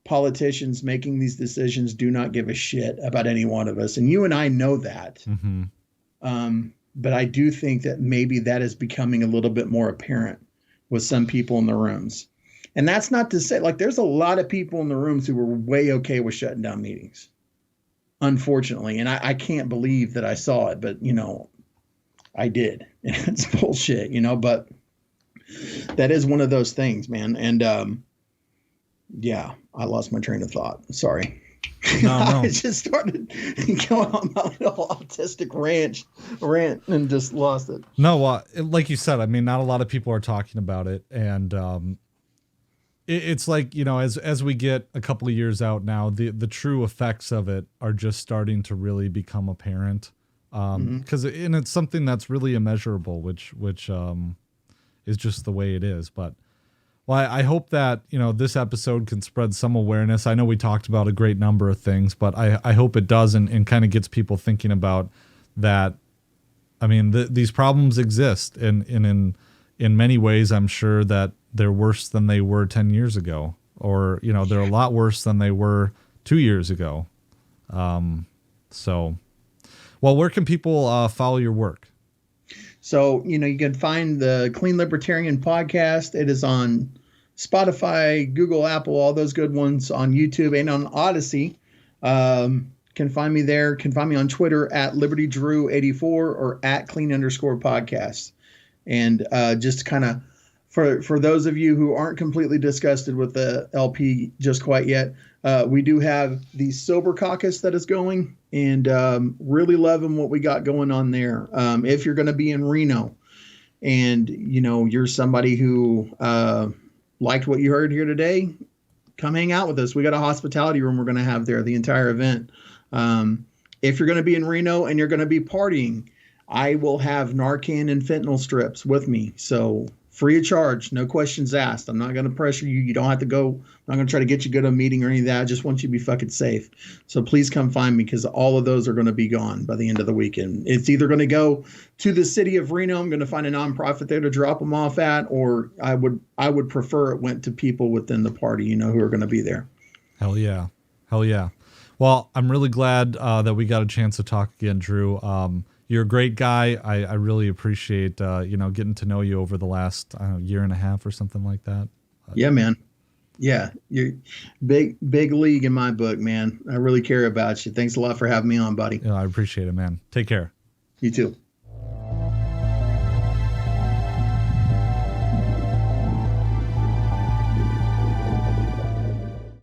politicians making these decisions do not give a shit about any one of us. And you and I know that. Mm-hmm. But I do think that maybe that is becoming a little bit more apparent with some people in the rooms. And that's not to say, like, there's a lot of people in the rooms who were way okay with shutting down meetings, unfortunately. And I can't believe that I saw it, but, I did. It's bullshit, but that is one of those things, man. And I lost my train of thought. Sorry. No. I just started going on my little autistic rant and just lost it. No, like you said, I mean, not a lot of people are talking about it. And it's like, as we get a couple of years out now, the true effects of it are just starting to really become apparent. Because it's something that's really immeasurable, which is just the way it is. But I hope that, this episode can spread some awareness. I know we talked about a great number of things, but I hope it does and kind of gets people thinking about that. I mean, these problems exist, and in many ways, I'm sure that they're worse than they were 10 years ago, or, they're a lot worse than they were 2 years ago. Where can people follow your work? So, you can find the Clean Libertarian podcast. It is on Spotify, Google, Apple, all those good ones, on YouTube and on Odyssey. Can find me there. Can find me on Twitter at LibertyDrew84 or at @clean_podcast. And just kind of for those of you who aren't completely disgusted with the LP just quite yet, we do have the Sober Caucus that is going, and really loving what we got going on there. If you're going to be in Reno and, you're somebody who liked what you heard here today, come hang out with us. We got a hospitality room we're going to have there the entire event. If you're going to be in Reno and you're going to be partying, I will have Narcan and fentanyl strips with me. So free of charge, no questions asked. I'm not going to pressure you. You don't have to go. I'm not going to try to get you go to a meeting or any of that. I just want you to be fucking safe. So please come find me, because all of those are going to be gone by the end of the weekend. It's either going to go to the city of Reno. I'm going to find a nonprofit there to drop them off at, or I would prefer it went to people within the party, who are going to be there. Hell yeah. Well, I'm really glad that we got a chance to talk again, Drew. You're a great guy. I really appreciate, getting to know you over the last year and a half or something like that. Yeah, man. Yeah. You're big league in my book, man. I really care about you. Thanks a lot for having me on, buddy. Yeah, I appreciate it, man. Take care. You too.